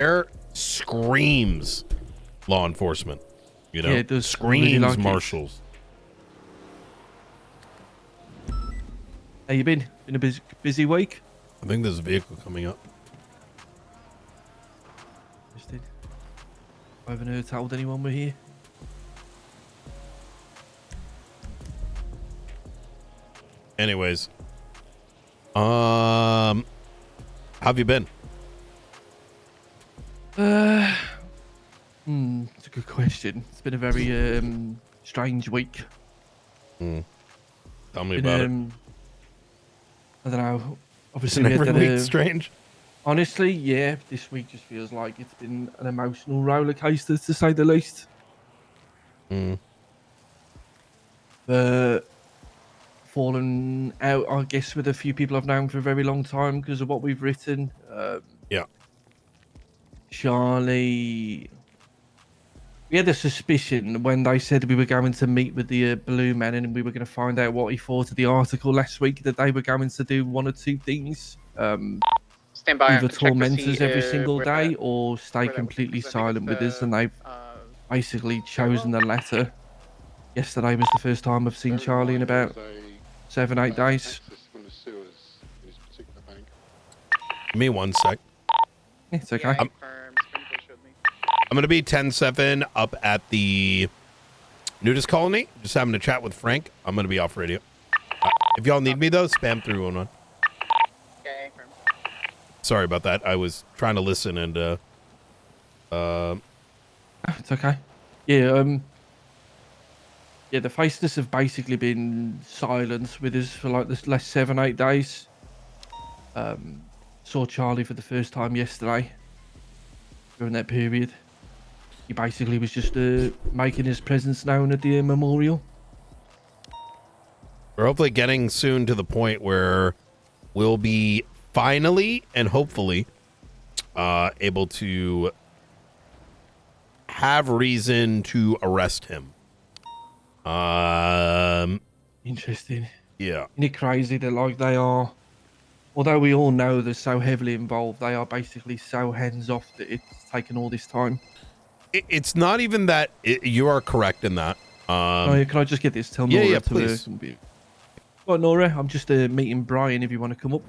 Air screams law enforcement. You know, Yeah, it does. screams Really like marshals. How you been? Been a busy week? I think there's a vehicle coming up. Just did. I haven't heard told anyone we're here. Anyways, how have you been? It's a good question. It's been a very strange week. Tell me about it. I don't know. Obviously, Isn't we had every that, week strange? honestly, yeah. This week just feels like it's been an emotional roller coaster, to say the least. Fallen out, I guess, with a few people I've known for a very long time because of what we've written. Yeah. Charlie, we had a suspicion when they said we were going to meet with the Blue Man and we were going to find out what he thought of the article last week, that they were going to do one or two things. Stand by. Either Check to torment see us every single where day that, or stay where that was, completely because I think it's silent with us, and they've uh, basically chosen the latter. Yesterday was the first time I've seen Charlie in about 7-8 days. Give me 1 sec. It's okay. I'm going to be 10-7 up at the nudist colony. Just having a chat with Frank. I'm going to be off radio. If y'all need me, though, spam 311. Okay. Sorry about that. I was trying to listen and, It's okay. Yeah, the faceless have basically been silent with us for like the last 7-8 days. Saw Charlie for the first time yesterday. During that period, he basically was just making his presence known at the memorial. we're hopefully getting soon to the point where we'll be finally and hopefully able to have reason to arrest him. Interesting. Yeah. Isn't it crazy that like they are, although we all know they're so heavily involved, they are basically so hands off that it's taken all this time. It's not even that you are correct in that. Can I just get this? Tell yeah, Nora yeah, to please. Well, Nora, I'm just meeting Brian if you want to come up.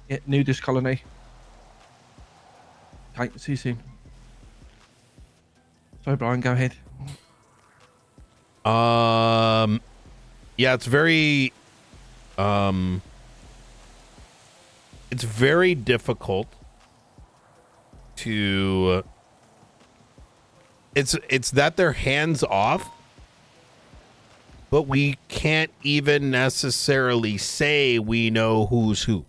Yeah, nudist colony. Okay, see you soon. Sorry, Brian, go ahead. Yeah, it's very difficult to it's that they're hands off, but we can't even necessarily say we know who's who.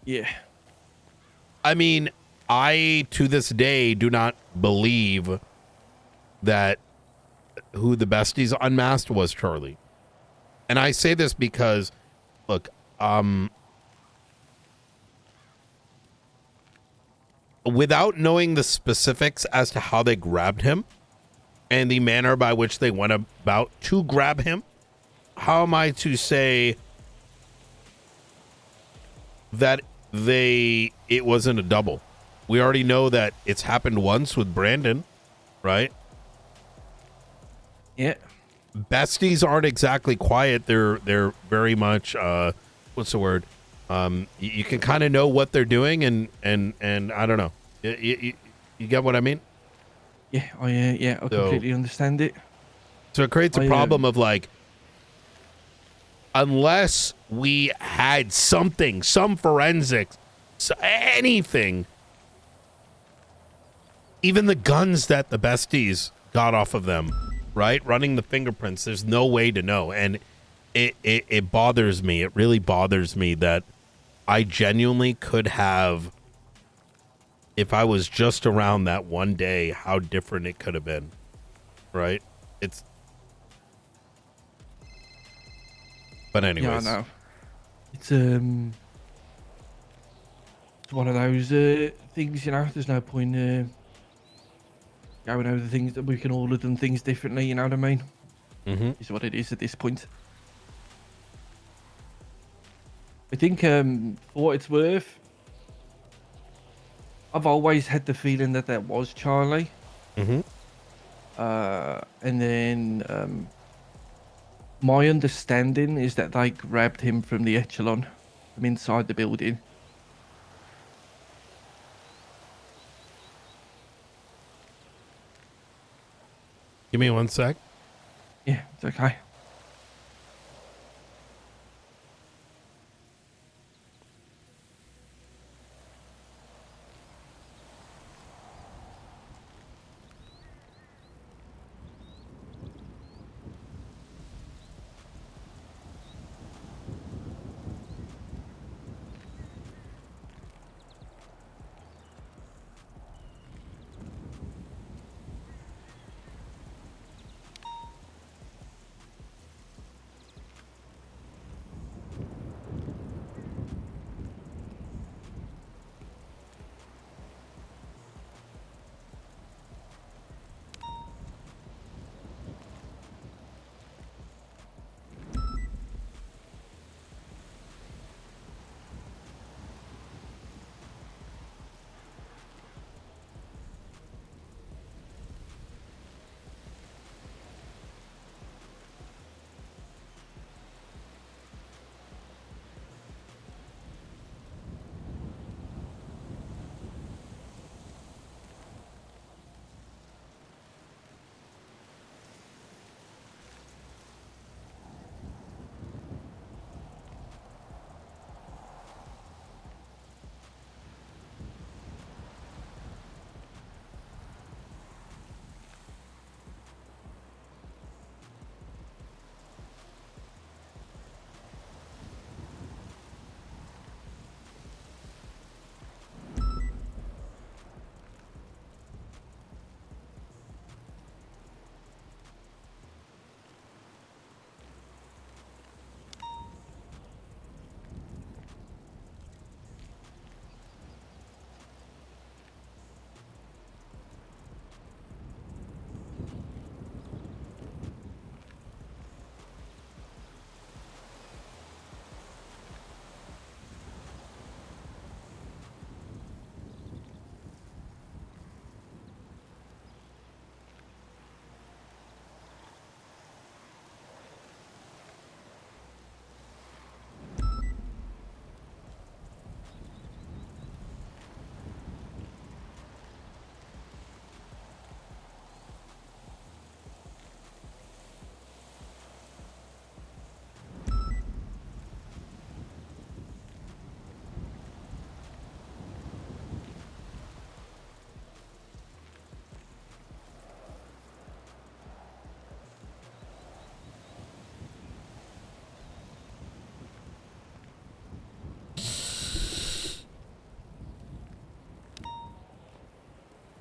Yeah. I mean, I to this day do not believe that who the besties unmasked was Charlie. And I say this because, look, without knowing the specifics as to how they grabbed him and the manner by which they went about to grab him, how am I to say that it wasn't a double? We already know that it's happened once with Brandon, right? Yeah. Besties aren't exactly quiet. They're very much what's the word? You can kind of know what they're doing, and I don't know. You get what I mean? Yeah, I completely understand it. So it creates a problem of like, unless we had something, some forensics, anything, even the guns that the besties got off of them, right? Running the fingerprints, there's no way to know. And it bothers me. It really bothers me that I genuinely could have, if I was just around that one day, how different it could have been, right? But anyways. Yeah, I know. It's one of those things, you know. There's no point going over the things that we can all have done things differently. You know what I mean? Mm-hmm. Is what it is at this point. I think, for what it's worth, I've always had the feeling that that was Charlie. Mm-hmm. And then my understanding is that they grabbed him from the echelon from inside the building. Give me 1 sec. Yeah, it's okay.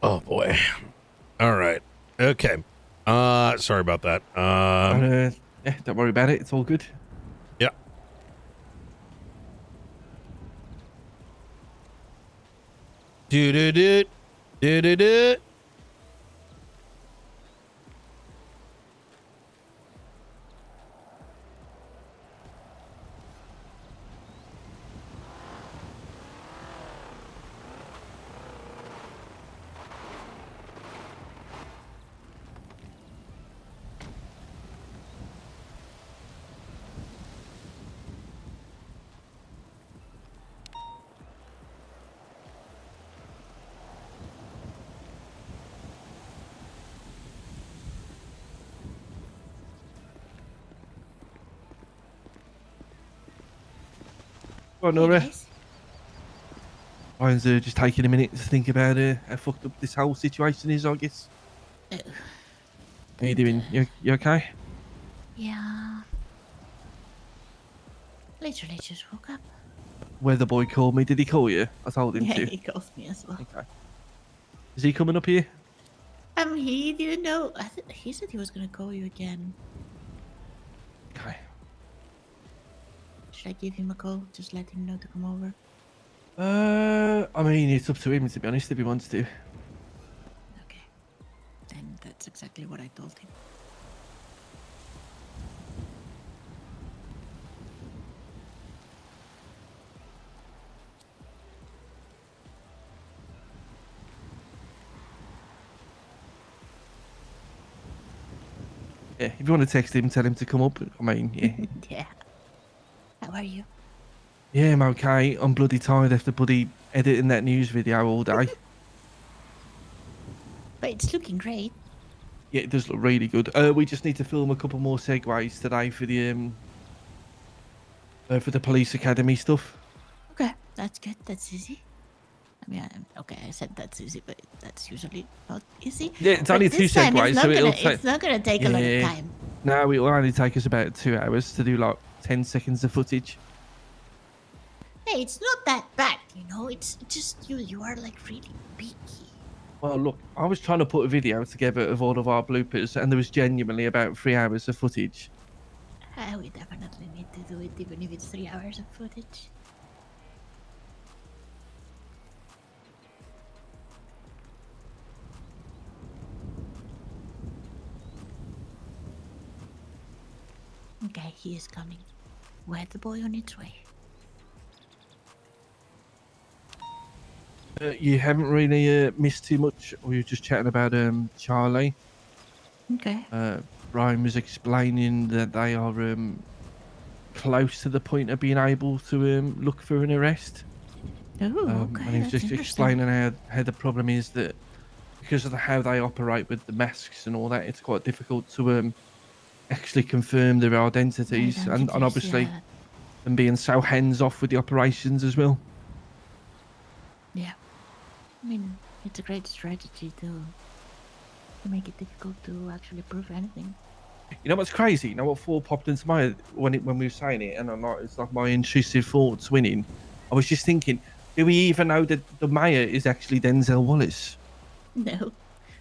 Oh boy. All right. Okay. Sorry about that. Yeah, don't worry about it. It's all good. Yeah. Do do do do do do. Right, Hey Nora. guys. Ryan's just taking a minute to think about how fucked up this whole situation is, I guess. Uh, How you doing? You okay? Yeah. Literally just woke up. Weather boy called me. Did he call you? I told him Yeah, to. he calls me as well. Okay. Is he coming up here? He didn't know. He said he was gonna call you again. Okay. Should I give him a call? Just let him know to come over. I mean, it's up to him, to be honest, if he wants to. Okay. Then that's exactly what I told him. Yeah, if you want to text him, tell him to come up. I mean, yeah. Yeah. How are you? Yeah, I'm okay. I'm bloody tired after bloody editing that news video all day. But it's looking great. Yeah, it does look really good. We just need to film a couple more segues today for the police academy stuff. Okay, that's good. That's easy. I mean, okay, I said that's easy, but that's usually not easy. Yeah, it's But only two this time segues, so it'll take. it's not gonna take a lot of Yeah. time. No, it will only take us about 2 hours to do like 10 seconds of footage. Hey, it's not that bad, you know. It's just you. You are like really picky. Well, look, I was trying to put a video together of all of our bloopers, and there was genuinely about 3 hours of footage. We definitely need to do it, even if it's 3 hours of footage. Okay, he is coming. Where the boy on its way? You haven't really missed too much. We were just chatting about Charlie. Okay. Ryan was explaining that they are close to the point of being able to look for an arrest. Oh, And okay. he was That's just interesting. explaining how the problem is that because of how they operate with the masks and all that, it's quite difficult to actually confirm their identities, and obviously yeah. them being so hands off with the operations as well. Yeah. I mean, it's a great strategy to make it difficult to actually prove anything. You know what's crazy? You know what thought popped into my head when we were saying it, and I'm like, it's like my intrusive thoughts winning. I was just thinking, do we even know that the mayor is actually Denzel Wallace? No,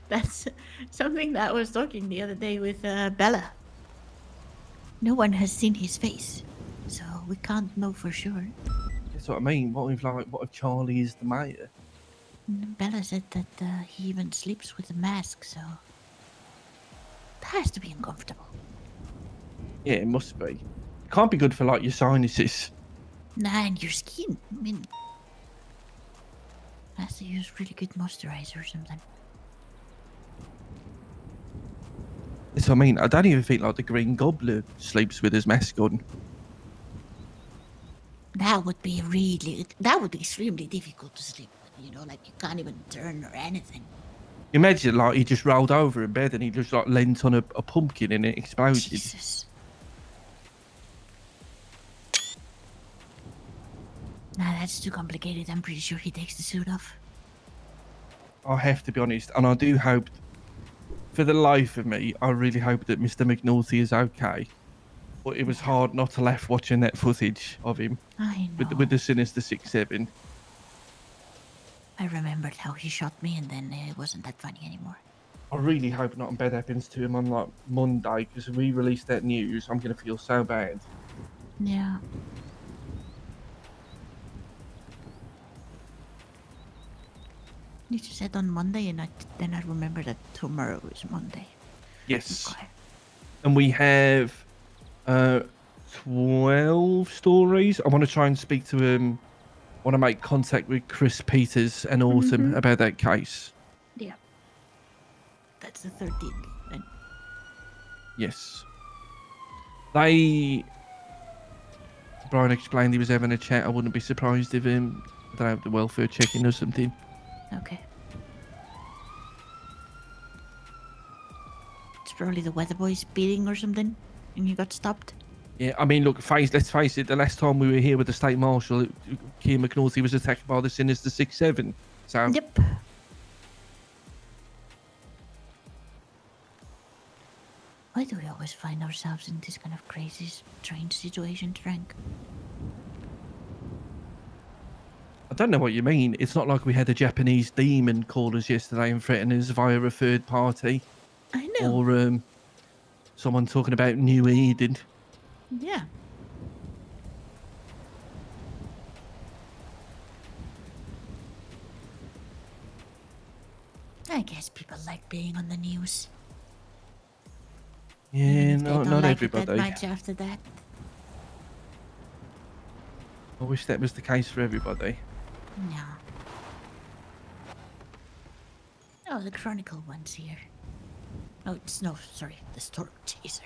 that's something that I was talking the other day with Bella. No one has seen his face, so we can't know for sure. That's what I mean. What if Charlie is the mayor? Bella said that he even sleeps with a mask, so that has to be uncomfortable. Yeah, it must be. It can't be good for like your sinuses. Nah, and your skin. I mean, has to use really good moisturizer or something. That's what I mean. I don't even think like the Green Goblin sleeps with his mask on. That would be extremely difficult to sleep with, you know, like you can't even turn or anything. Imagine like he just rolled over in bed and he just like leant on a pumpkin and it exploded. Jesus. Nah, that's too complicated. I'm pretty sure he takes the suit off. I have to be honest, and I do hope, for the life of me, I really hope that Mr. McNulty is okay. But it was hard not to laugh watching that footage of him I know. with the Sinister 6-7. I remembered how he shot me, and then it wasn't that funny anymore. I really hope nothing bad happens to him on like Monday, because if we release that news, I'm gonna feel so bad. Yeah. You just said on Monday, and then I remember that tomorrow is Monday. Yes. Okay. And we have 12 stories. I want to try and speak to him. I want to make contact with Chris Peters and Autumn about that case. Yeah. That's the 13th then. Yes. Brian explained he was having a chat. I wouldn't be surprised if I don't have the welfare check-in or something. Okay. It's probably the weather boy speeding or something, and he got stopped. Yeah, I mean, look, let's face it, the last time we were here with the State Marshal, Keir McNulty was attacked by the Sinister 6-7. So, Yep. Why do we always find ourselves in this kind of crazy, strange situation, Frank? I don't know what you mean. It's not like we had a Japanese demon call us yesterday and threaten us via a third party. I know. Or someone talking about New Eden. Yeah. I guess people like being on the news. Yeah, Even if they not don't like everybody. it that much after that. I wish that was the case for everybody. No. Oh, the Chronicle one's here. Oh, it's no, sorry, the storm chaser.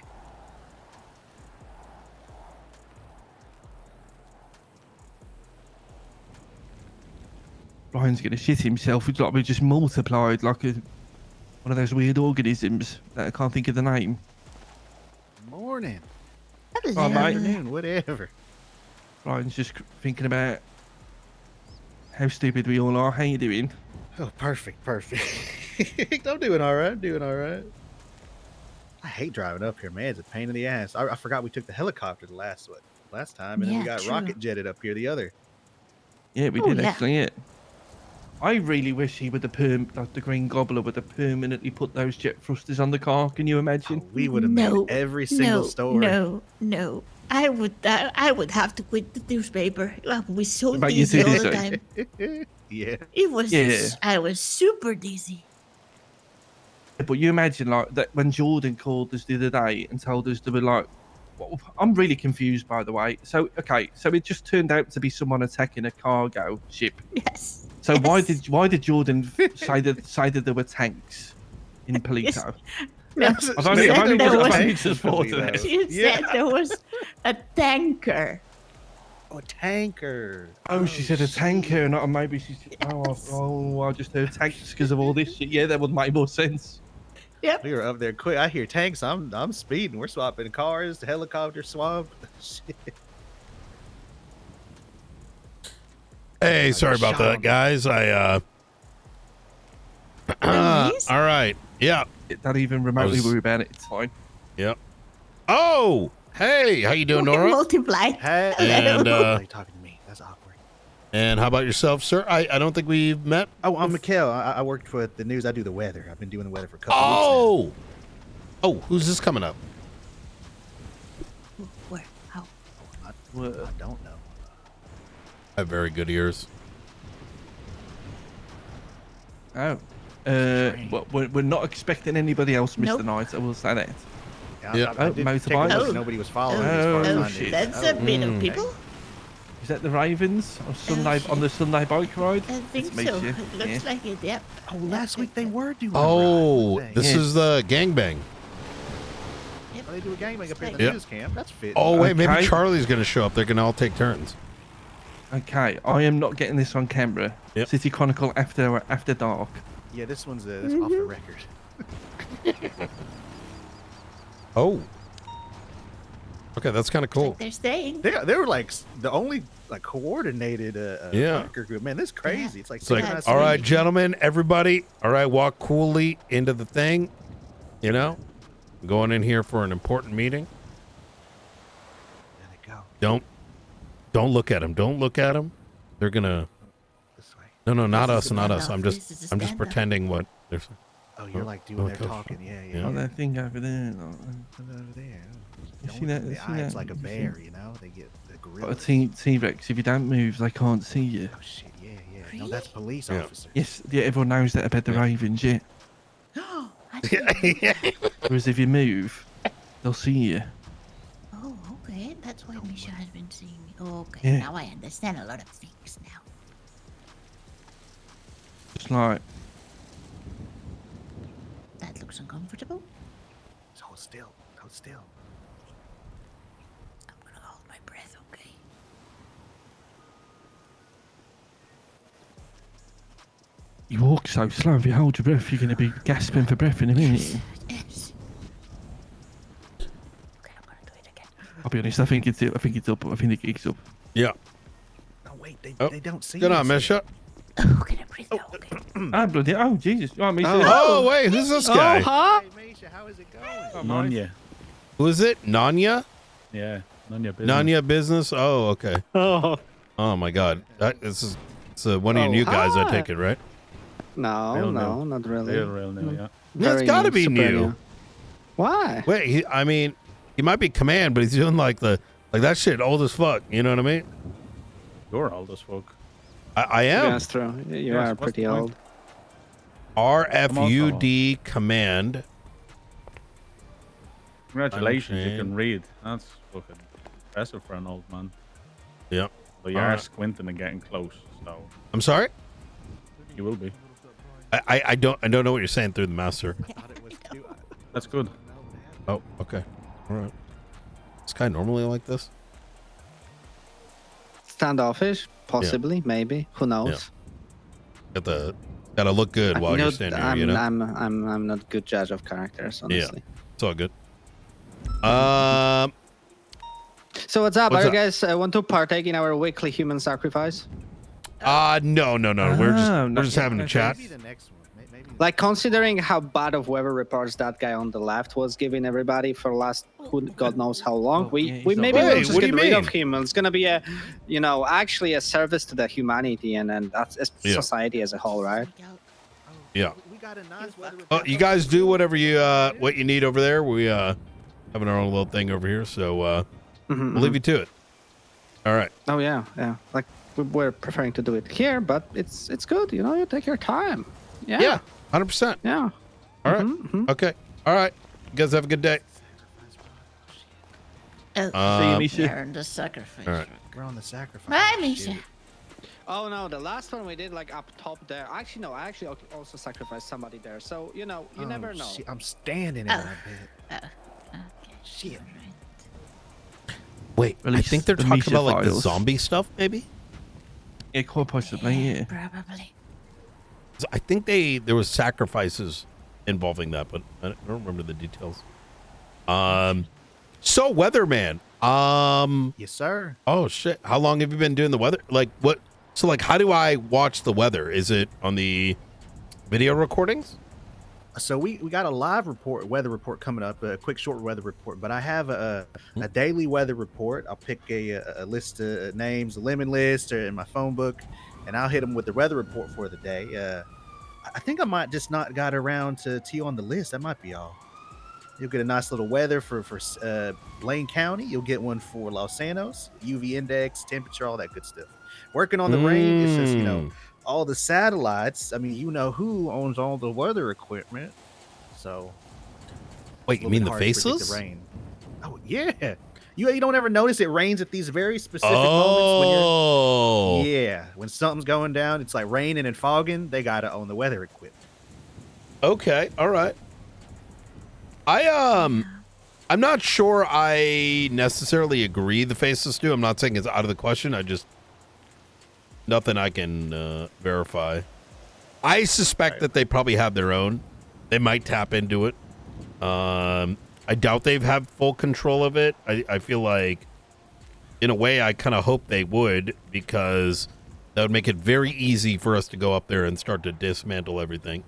Ryan's gonna shit himself. He's like we just multiplied like one of those weird organisms that I can't think of the name. Morning. Hello. Oh, mate. Afternoon, whatever. Ryan's just thinking about how stupid we all are. How you doing? Oh, perfect. I'm doing all right. I hate driving up here, man. It's a pain in the ass. I forgot we took the helicopter the last time, and then we Yeah, got true. rocket jetted up here the other. Yeah, we Oh, did yeah. actually. Yeah. I really wish he would have like the Green Gobbler would have permanently put those jet thrusters on the car. Can you imagine? Oh, we would have No, made every single story. No. I would have to quit the newspaper. We so But you dizzy did all it, the so- time. Yeah. It was. Yeah. I was super dizzy. But you imagine like that when Jordan called us the other day and told us they were like, well, I'm really confused by the way. So okay, so it just turned out to be someone attacking a cargo ship. Yes. So yes. why did Jordan say that there were tanks in Polito? No, I've only there was- just thought of that. you said there was a tanker. Oh, a tanker. Oh, she said a tanker, not maybe she's. Yes. I just heard tanks because of all this shit. Yeah, that would make more sense. Yep. We were up there quick. I hear tanks. I'm speeding. We're swapping cars. The helicopter swap. Shit. Hey, sorry about that, guys. Nice. All right. Yeah. Don't even remotely was- worry about it. It's fine. Yep. Oh, hey, how you doing, We can Nora? multiply. Hey, And why are you talking to me? That's awkward. and how about yourself, sir? I don't think we've met. Oh, I'm Mikhail. I worked for the news. I do the weather. I've been doing the weather for a couple weeks Oh, who's this coming up? Where? How? now. I don't know. I have very good ears. Oh. Well, we're not expecting anybody else, Mr. Nope. Knight. I will say that. Yeah. I Oh, did take a motorbike. look. Oh. Nobody was following me Oh, as far as I knew. shit. That's a bit of people. Is that the Ravens on Sunday shit. on the Sunday bike ride? I think Let's so. make It sure. looks Yeah. like it. Yep. Oh, last week they were doing. Oh, a ride, this Yeah. is the gangbang. Yep. they do a gangbang up here at Yep. the news camp. That's fit. Oh wait, maybe Okay. Charlie's gonna show up. They're gonna all take turns. Okay, I am not getting this on camera. Yep. City Chronicle after dark. Yeah, this one's that's off the record. Oh. Okay, that's kind of cool. Like they're staying. They were like the only like coordinated Yeah. biker group. Man, this is crazy. It's like It's like, Yeah, synchronized all right, speed. gentlemen, everybody, all right, walk coolly into the thing. You know, going in here for an important meeting. There they go. Don't look at them. Don't look at them. They're gonna. This way. No, not This us, is a not us. standoff. I'm This is just a I'm standoff. pretending what there's. Oh, you're like doing their okay. talking. Yeah. Yeah. Oh, that thing over there. Over there. You Don't see that? look in You the see eye. that? It's like a You see bear, you know. They get the gorilla. Got a T-Rex. If you don't move, they can't see you. Oh shit! Yeah. No, Really? that's police Yeah. officers. Yes, yeah, everyone knows that about the Yeah. Ravens, yeah. I didn't know. Whereas if you move, they'll see you. Oh, okay. That's why Misha has been seeing me. Okay, Yeah. now I understand a lot of things now. Just like, That looks uncomfortable. Just hold still. Hold still. I'm gonna hold my breath, okay? you walk so slow, if you hold your breath, you're going to be gasping for breath in a minute. Yes. Okay, I'm gonna do it again. I'll be honest, I think it's up. I think the gig's up. Yeah. No, wait. Oh, They don't see Good us on, yet. Misha. Oh, can I breathe now? Okay. Ah, bloody, oh, Jesus. Oh, me Oh wait, who's this guy? Hey, Misha, how is it going? Nanya. Who is it? Nanya? Yeah, Nanya business. Nanya business. Oh, okay. Oh, Oh my God. This is it's one of your Oh, new guys. I hi. take it, right? No, Real no, new. not really. real new, yeah. That's Very got to be super new. Why? Wait, I mean, he might be command, but he's doing like that shit old as fuck. You know what I mean? You're old as fuck. I Yeah, am that's true. You Yes, are what's pretty the point? old. RFUD command. Congratulations, you Untrained. can read. That's fucking impressive for an old man. Yep. But you All are right. squinting and getting close, so I'm sorry. you will be. I don't know what you're saying through the master. I thought it was too. That's good. Oh, okay. All right. Is Kai normally like this? Standoffish, possibly, maybe. Who knows? Gotta look good while you're know, standing here, you know? I'm not a good judge of characters, honestly. It's all good. So what's up? What's Are up? you guys want to partake in our weekly human sacrifice? No. We're no, just having a chat. Maybe the next one. Maybe Like, considering how bad of weather reports that guy on the left was giving everybody for last God knows how long, Oh, we yeah, he's maybe not- will Wait, just what do get you rid of mean? him. It's gonna be a, actually a service to the humanity and that's Yeah. society as a whole, right? Yeah. we got a nice weather. Oh, you guys do whatever you what you need over there. We having our own little thing over here, so Mhm, we'll leave you to it. All right. Oh yeah. Like we're preferring to do it here, but it's good. You take your time. Yeah. 100%. Yeah. All right. Okay. All right. You guys have a good day. See you, Misha. We're in the sacrifice. All right. We're on the sacrifice. Bye, Misha. Oh no, the last one we did like up top there. Actually, no, I actually also sacrificed somebody there. So you never know. Shit, I'm standing in a bit. Okay. Shit. Right. Wait, I Release think they're the talking Misha about like the files. zombie stuff, maybe. Yeah, quite possibly, yeah. Probably. So I think there was sacrifices involving that, but I don't remember the details. So weatherman. Yes, sir. Oh shit! How long have you been doing the weather? Like what? So like, how do I watch the weather? Is it on the video recordings? So we got a live weather report coming up, a quick short weather report. But I have a daily weather report. I'll pick a list of names, a lemon list, or in my phone book, and I'll hit them with the weather report for the day. I think I might just not got around to you on the list. That might be all. You'll get a nice little weather for Blaine County. You'll get one for Los Santos, UV index, temperature, all that good stuff. Working on the rain, it's just all the satellites. I mean, who owns all the weather equipment. So, Wait, you mean the faceless? The rain. Oh yeah, you don't ever notice it rains at these very specific moments when you're. When something's going down, it's like raining and fogging. They gotta own the weather equipment. Okay, all right. I'm not sure I necessarily agree the faceless do. I'm not saying it's out of the question. I just nothing I can verify. I suspect that they probably have their own. They might tap into it. I doubt they've had full control of it. I feel like, in a way, I kind of hope they would, because that would make it very easy for us to go up there and start to dismantle everything,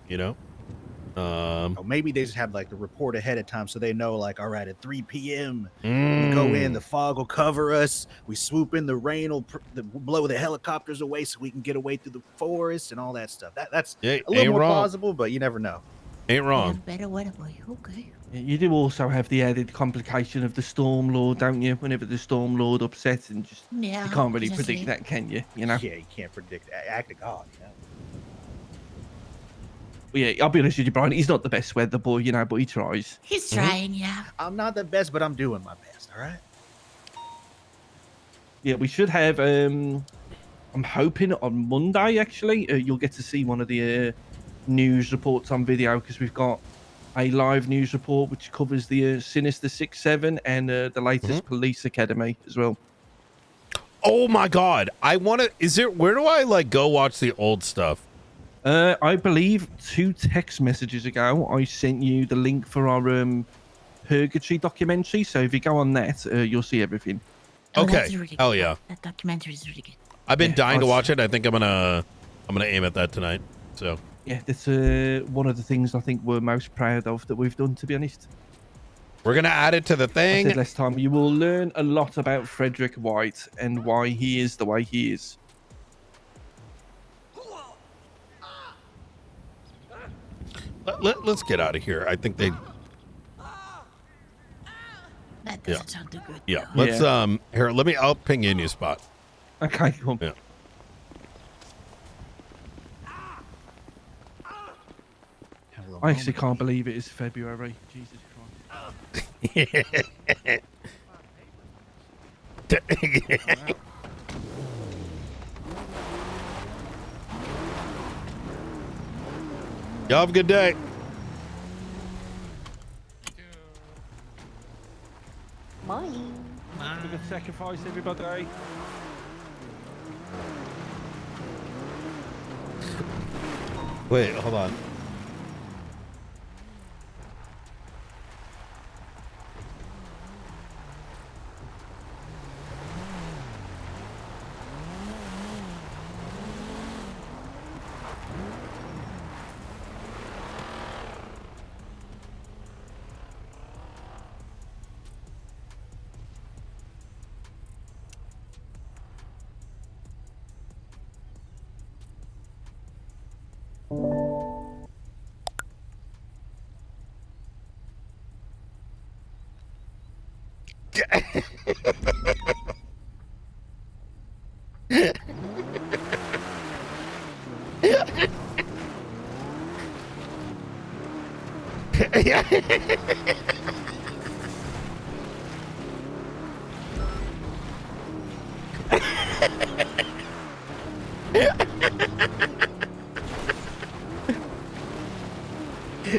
Or maybe they just have like the report ahead of time, so they know, like, all right, at 3 p.m. we go in, the fog will cover us. We swoop in, the rain will blow the helicopters away, so we can get away through the forest and all that stuff. That's a little more plausible, but you never know. Ain't wrong. Better weather boy. Okay. Yeah, you do also have the added complication of the Storm Lord, don't you? Whenever the Storm Lord upsets, and just Yeah. you can't really exactly. predict that, can you? Yeah, you can't predict act of God. Well, yeah, I'll be honest with you, Brian. He's not the best weather boy, but he tries. He's trying, yeah. I'm not the best, but I'm doing my best. All right. Yeah, we should have. I'm hoping on Monday, actually, you'll get to see one of the news reports on video, because we've got a live news report which covers the Sinister 6-7 and the latest Police Academy as well. Oh my God! I want to. Where do I go watch the old stuff? I believe 2 text messages ago, I sent you the link for our Purgatory documentary. So if you go on that, you'll see everything. Oh, Okay. that's really Hell good. yeah! That documentary is really good. I've been Yeah, dying to I'll- watch it. I think I'm gonna aim at that tonight. So Yeah, that's one of the things I think we're most proud of that we've done, to be honest. we're gonna add it to the I thing. said last time, you will learn a lot about Frederick White and why he is the way he is. Let's get out of here. I think they. That doesn't sound too good. Yeah. though. Let's here. I'll ping you a new spot. Okay, cool. Yeah. I actually can't believe it is February. Jesus Christ. Y'all have a good day. a good sacrifice, everybody. Wait, hold on.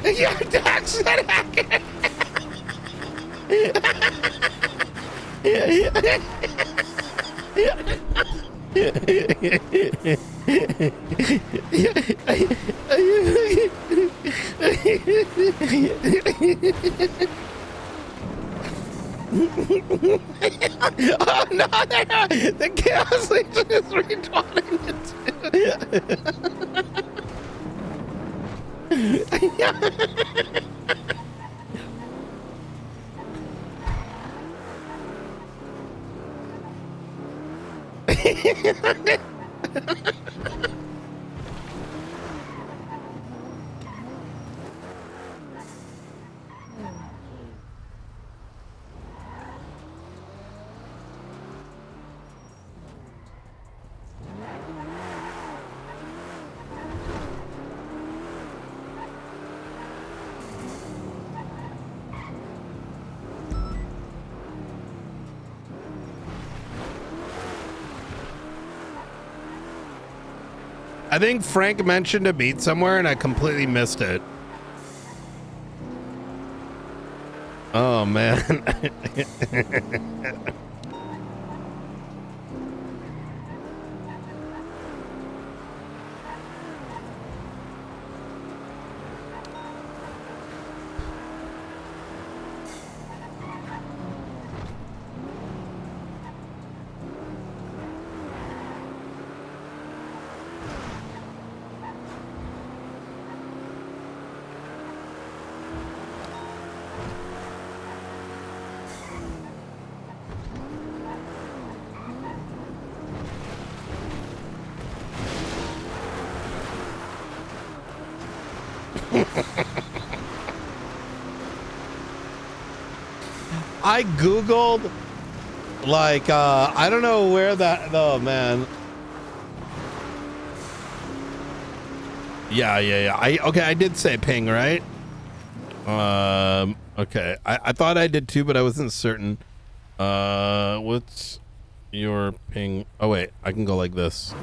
Yeah, Dax, that hacker. Oh no, the chaos legion is retarding it. I think Frank mentioned a beat somewhere and I completely missed it. Oh man. I googled like I don't know where that oh man. Yeah. I did say ping, right? Okay. I thought I did too, but I wasn't certain. What's your ping? Oh wait, I can go like this.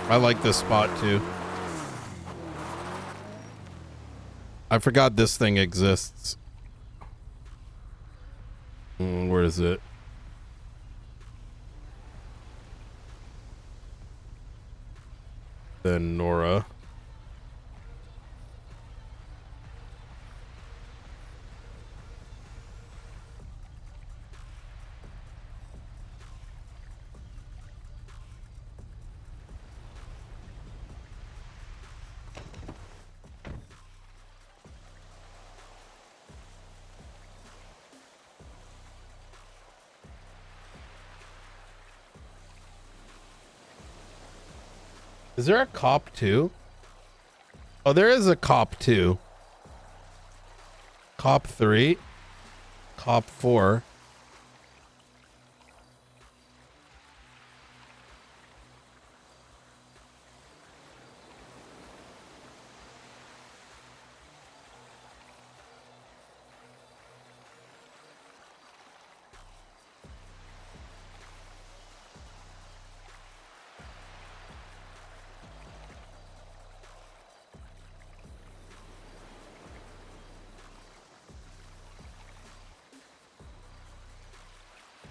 I like this spot too. I forgot this thing exists. Where is it? Then Nora. Is there a cop 2? Oh, there is a cop 2. Cop 3. Cop 4.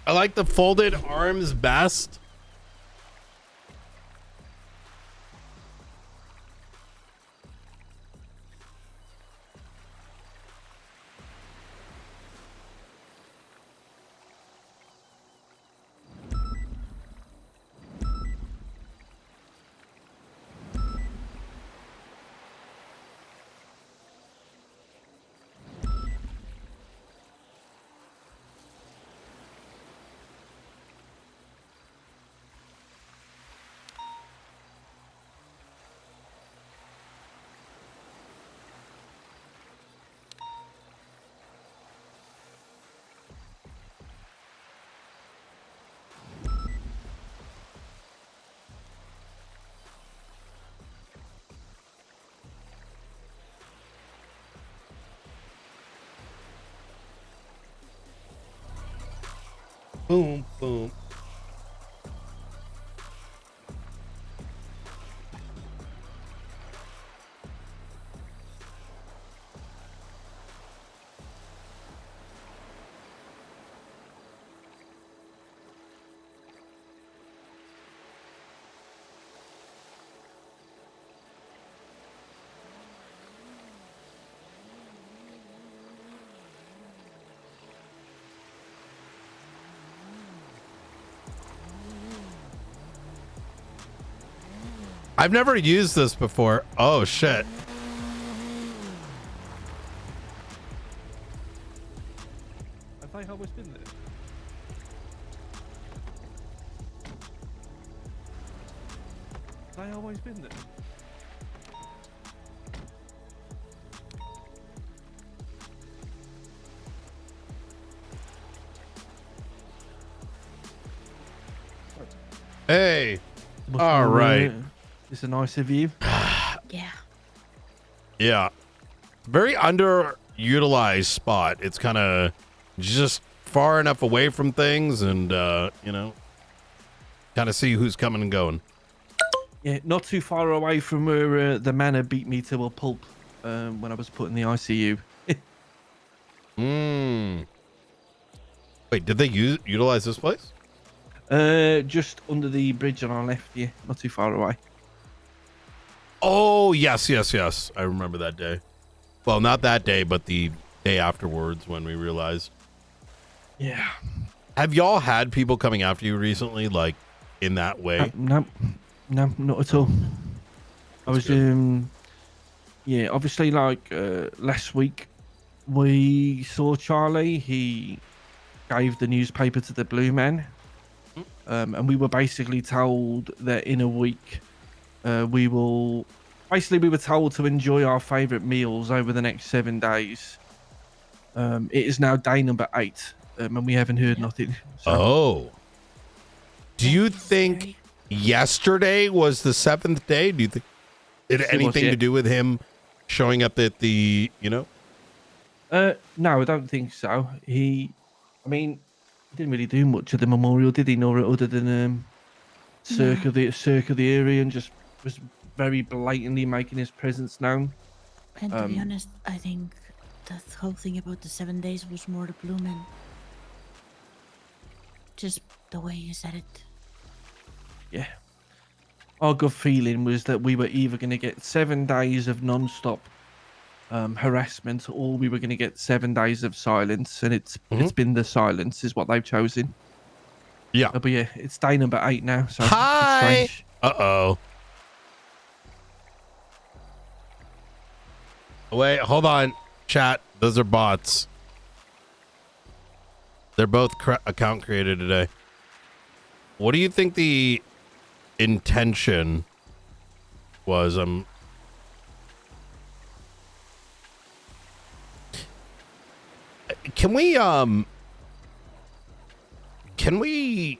I like the folded arms best. Boom, boom. I've never used this before. Oh shit. Have they always been there? Have they always been there? Hey. Must All be, right. It's a nicer view. Yeah. Yeah. Very underutilized spot. It's kind of just far enough away from things and, you know, kind of see who's coming and going. Yeah, not too far away from where the manor beat me to a pulp when I was put in the ICU. Wait, did they utilize this place? Just under the bridge on our left, yeah, not too far away. Oh, yes. I remember that day. Well, not that day, but the day afterwards when we realized. Yeah. Have y'all had people coming after you recently, like, in that way? No, not at all. I was, yeah, obviously, like, last week, we saw Charlie. He gave the newspaper to the Blue Man. And we were basically told that in a week, we were told to enjoy our favorite meals over the next 7 days. It is now day number 8, and we haven't heard nothing. So. Oh. Do you That's think scary. yesterday was the 7th day? Do you think it had Yes, it was, anything yeah. to do with him showing up at the, you know? No, I don't think so. He didn't really do much of the memorial, did he? Nor other than circle the area and just was very blatantly making his presence known. And to be honest, I think the whole thing about the 7 days was more the Blue Man. Just the way you said it. Yeah. Our gut feeling was that we were either going to get 7 days of non-stop harassment, or we were going to get 7 days of silence, and it's been the silence is what they've chosen. Yeah. But yeah, it's day number 8 now. So it's Hi. strange. Uh-oh. Wait, hold on. Chat, those are bots. They're both account created today. What do you think the intention was? Can we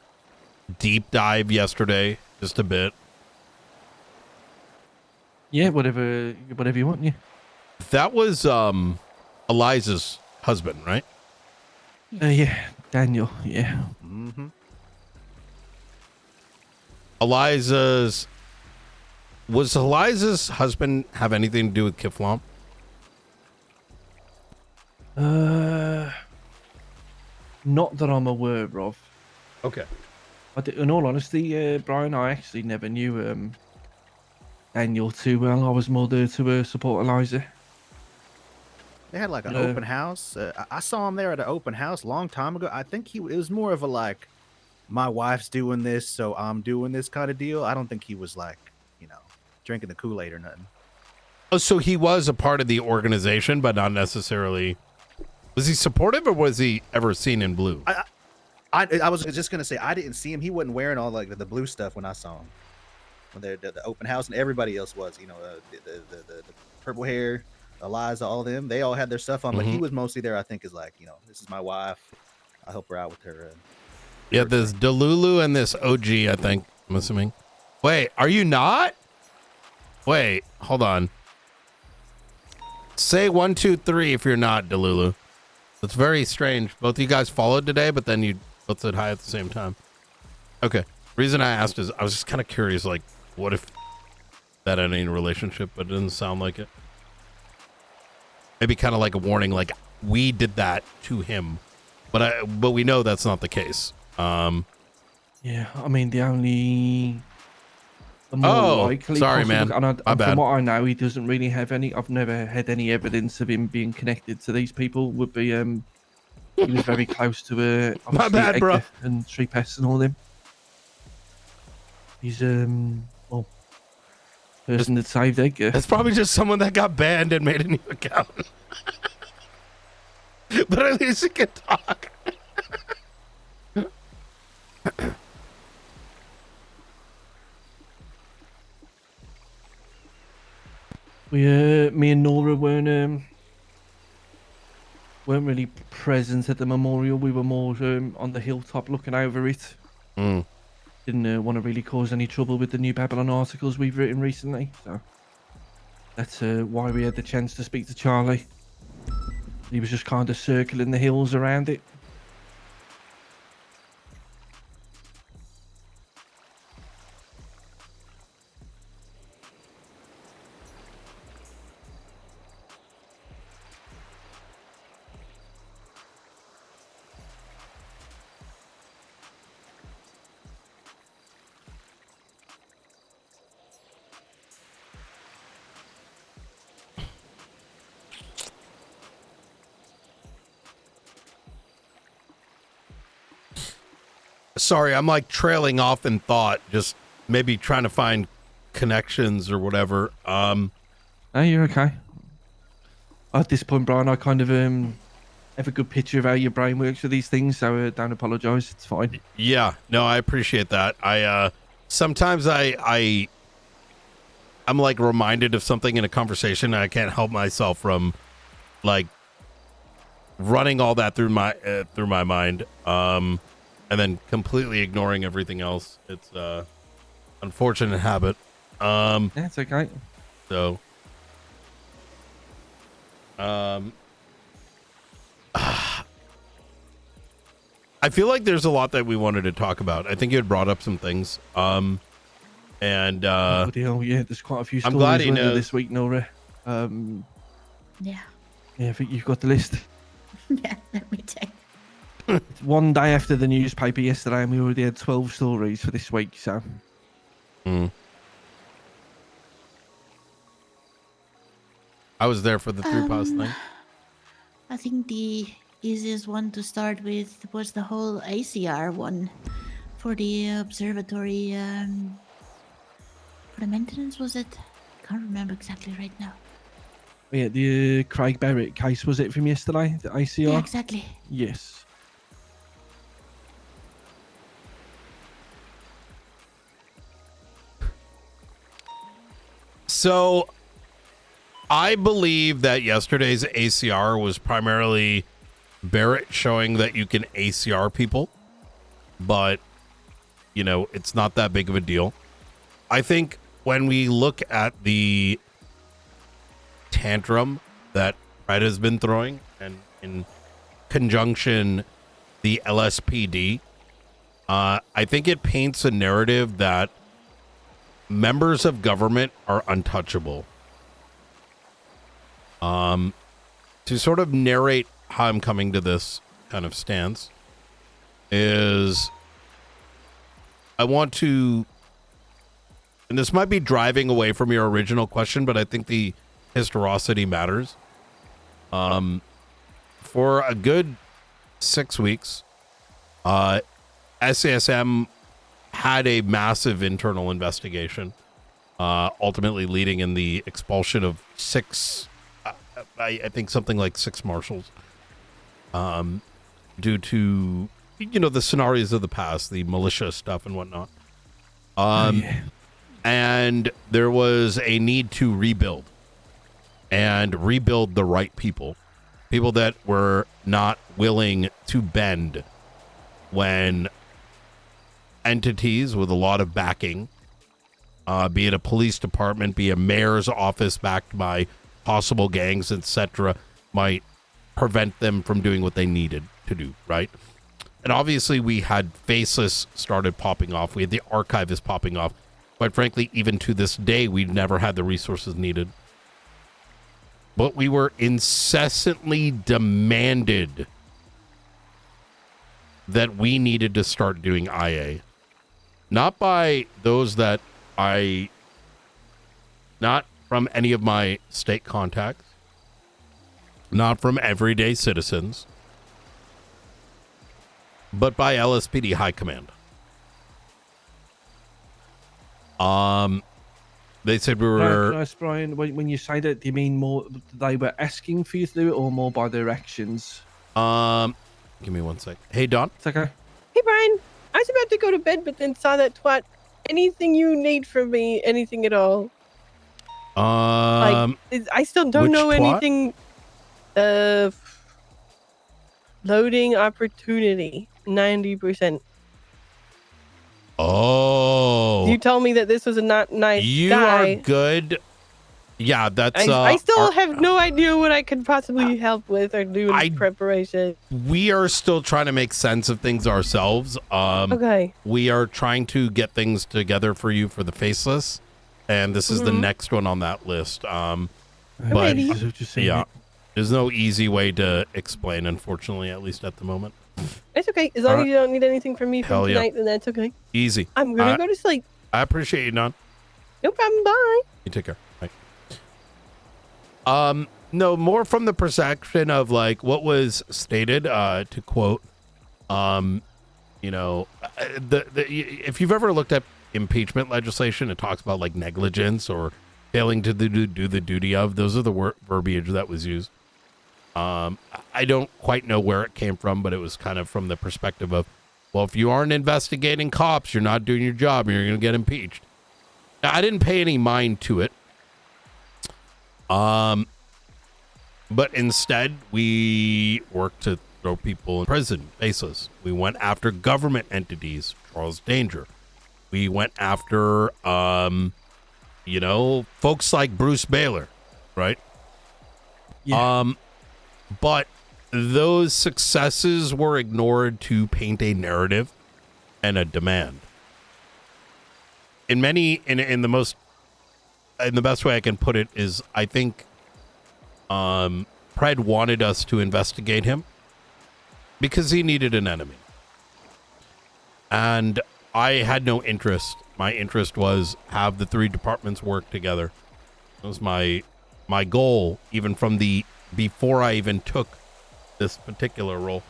deep dive yesterday just a bit? Yeah, whatever you want. Yeah. That was Eliza's husband, right? Yeah, Daniel. Yeah. Was Eliza's husband have anything to do with Kiflam? Not that I'm aware of. Okay. In all honesty, Brian, I actually never knew Daniel too well. I was more there to support Eliza. They had like an Yeah. open house. I saw him there at an open house a long time ago. I think it was more of a like, my wife's doing this, so I'm doing this kind of deal. I don't think he was like, drinking the Kool-Aid or nothing. Oh, so he was a part of the organization, but not necessarily. Was he supportive, or was he ever seen in blue? I was just gonna say I didn't see him. He wasn't wearing all like the blue stuff when I saw him. When they're the open house, and everybody else was, the purple hair, Eliza, all of them. They all had their stuff on, but he was mostly there. I think is like, this is my wife. I'll help her out with her. Yeah, there's Delulu and this OG. I think I'm assuming. Wait, are you not? Wait, hold on. Say 1, 2, 3 if you're not, Delulu. It's very strange. Both of you guys followed today, but then you both said hi at the same time. Okay. Reason I asked is I was just kind of curious, like, what if that had any relationship, but it doesn't sound like it. Maybe kind of like a warning, like we did that to him, but we know that's not the case. Yeah, I mean the more likely. Sorry, man. And My bad. from what I know, he doesn't really have any. I've never had any evidence of him being connected to these people. Would be he was very close to My obviously bad, bro. Edgar and Treepest and all them. He's well, person that saved Edgar. It's probably just someone that got banned and made a new account. But at least he can talk. Me and Nora weren't really present at the memorial. We were more on the hilltop looking over it. Didn't want to really cause any trouble with the New Babylon articles we've written recently, so that's why we had the chance to speak to Charlie. He was just kind of circling the hills around it. Sorry, I'm like trailing off in thought, just maybe trying to find connections or whatever. Oh, you're okay. At this point, Brian, I kind of have a good picture of how your brain works with these things, so don't apologize. It's fine. Yeah, no, I appreciate that. I sometimes I'm like reminded of something in a conversation, and I can't help myself from like running all that through my mind, and then completely ignoring everything else. It's unfortunate habit. That's okay. So, I feel like there's a lot that we wanted to talk about. I think you had brought up some things. And Bloody hell, yeah, there's quite a few I'm stories glad he weren't there knows. this week, Nora. Yeah. Yeah, I think you've got the list. Yeah, let me check. It's one day after the newspaper yesterday, and we already had 12 stories for this week, so. I was there for the 3 past thing. I think the easiest one to start with was the whole ACR one for the observatory. For the maintenance, was it? Can't remember exactly right now. Yeah, the Craig Barrett case, was it from yesterday? The ACR? Yeah, exactly. Yes. So I believe that yesterday's ACR was primarily Barrett showing that you can ACR people, but it's not that big of a deal. I think when we look at the tantrum that Fred has been throwing, and in conjunction the LSPD, I think it paints a narrative that members of government are untouchable. To sort of narrate how I'm coming to this kind of stance is I want to, and this might be driving away from your original question, but I think the historicity matters. For a good 6 weeks, SASM had a massive internal investigation, ultimately leading in the expulsion of 6, I think something like 6 marshals, due to, the scenarios of the past, the militia stuff and whatnot. And there was a need to rebuild the right people that were not willing to bend when entities with a lot of backing, be it a police department, be a mayor's office backed by possible gangs, etc., might prevent them from doing what they needed to do, right? And obviously we had Faceless started popping off. We had the Archivist popping off. Quite frankly, even to this day, we've never had the resources needed. But we were incessantly demanded that we needed to start doing IA. Not by those that not from any of my state contacts, not from everyday citizens, but by LSPD High Command. They said we were... Can I ask, Brian, when you say that, do you mean more they were asking for you to do it or more by their actions? Give me 1 sec. Hey, Don. It's okay. Hey, Brian. I was about to go to bed, but then saw that twat. Anything you need from me, anything at all? I still don't which know twat? anything. Loading opportunity, 90%. Oh. You told me that this was a not nice You guy. are good. Yeah, that's... I still have no idea what I could possibly help with or do in preparation. We are still trying to make sense of things ourselves. Okay. We are trying to get things together for you for the Faceless, and this is the next one on that list. But yeah, there's no easy way to explain, unfortunately, at least at the moment. It's okay. As long as you don't need anything from me Hell from tonight, then that's okay. Easy. I'm going to go to sleep. I appreciate you, Don. No problem. Bye. You take care. Bye. No, more from the perception of like what was stated, to quote, if you've ever looked at impeachment legislation, it talks about like negligence or failing to do the duty of, those are the verbiage that was used. I don't quite know where it came from, but it was kind of from the perspective of, well, if you aren't investigating cops, you're not doing your job and you're going to get impeached. Now, I didn't pay any mind to it. But instead, we worked to throw people in prison, Faceless. We went after government entities, Charles Danger. We went after, folks like Bruce Baylor, right? Yeah. But those successes were ignored to paint a narrative and a demand. In the best way I can put it is, I think Pred wanted us to investigate him because he needed an enemy. And I had no interest. My interest was have the 3 departments work together. That was my goal, even from before I even took this particular role.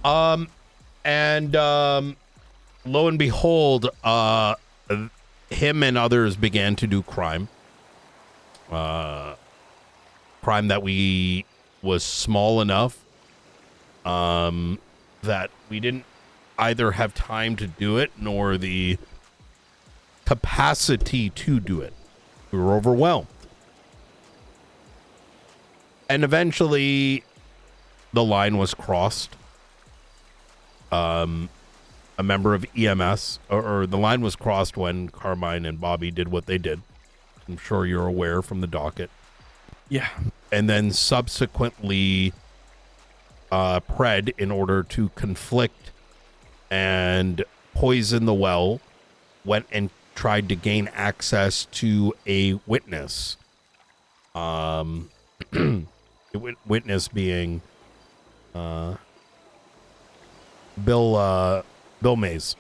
Lo and behold, him and others began to do crime. Crime that was small enough that we didn't either have time to do it nor the capacity to do it. We were overwhelmed. And eventually the line was crossed. A member of EMS, or the line was crossed when Carmine and Bobby did what they did. I'm sure you're aware from the docket. Yeah. And then subsequently, Pred, in order to conflict and poison the well, went and tried to gain access to a witness. Witness being Bill Mays.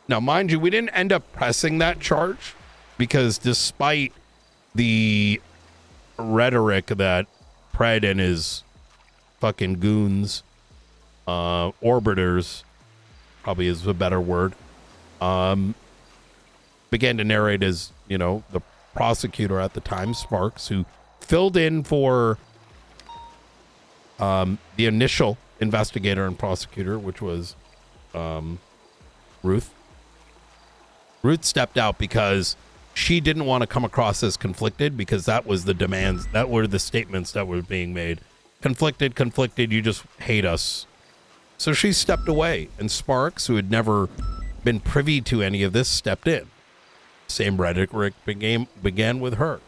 Now, mind you, we didn't end up pressing that charge because despite the rhetoric that Pred and his fucking goons, orbiters, probably is a better word, began to narrate as, you know, the prosecutor at the time, Sparks, who filled in for the initial investigator and prosecutor, which was Ruth. Ruth stepped out because she didn't want to come across as conflicted, because that was the demands, that were the statements that were being made. Conflicted, you just hate us. So she stepped away, and Sparks, who had never been privy to any of this, stepped in. Same rhetoric began with her.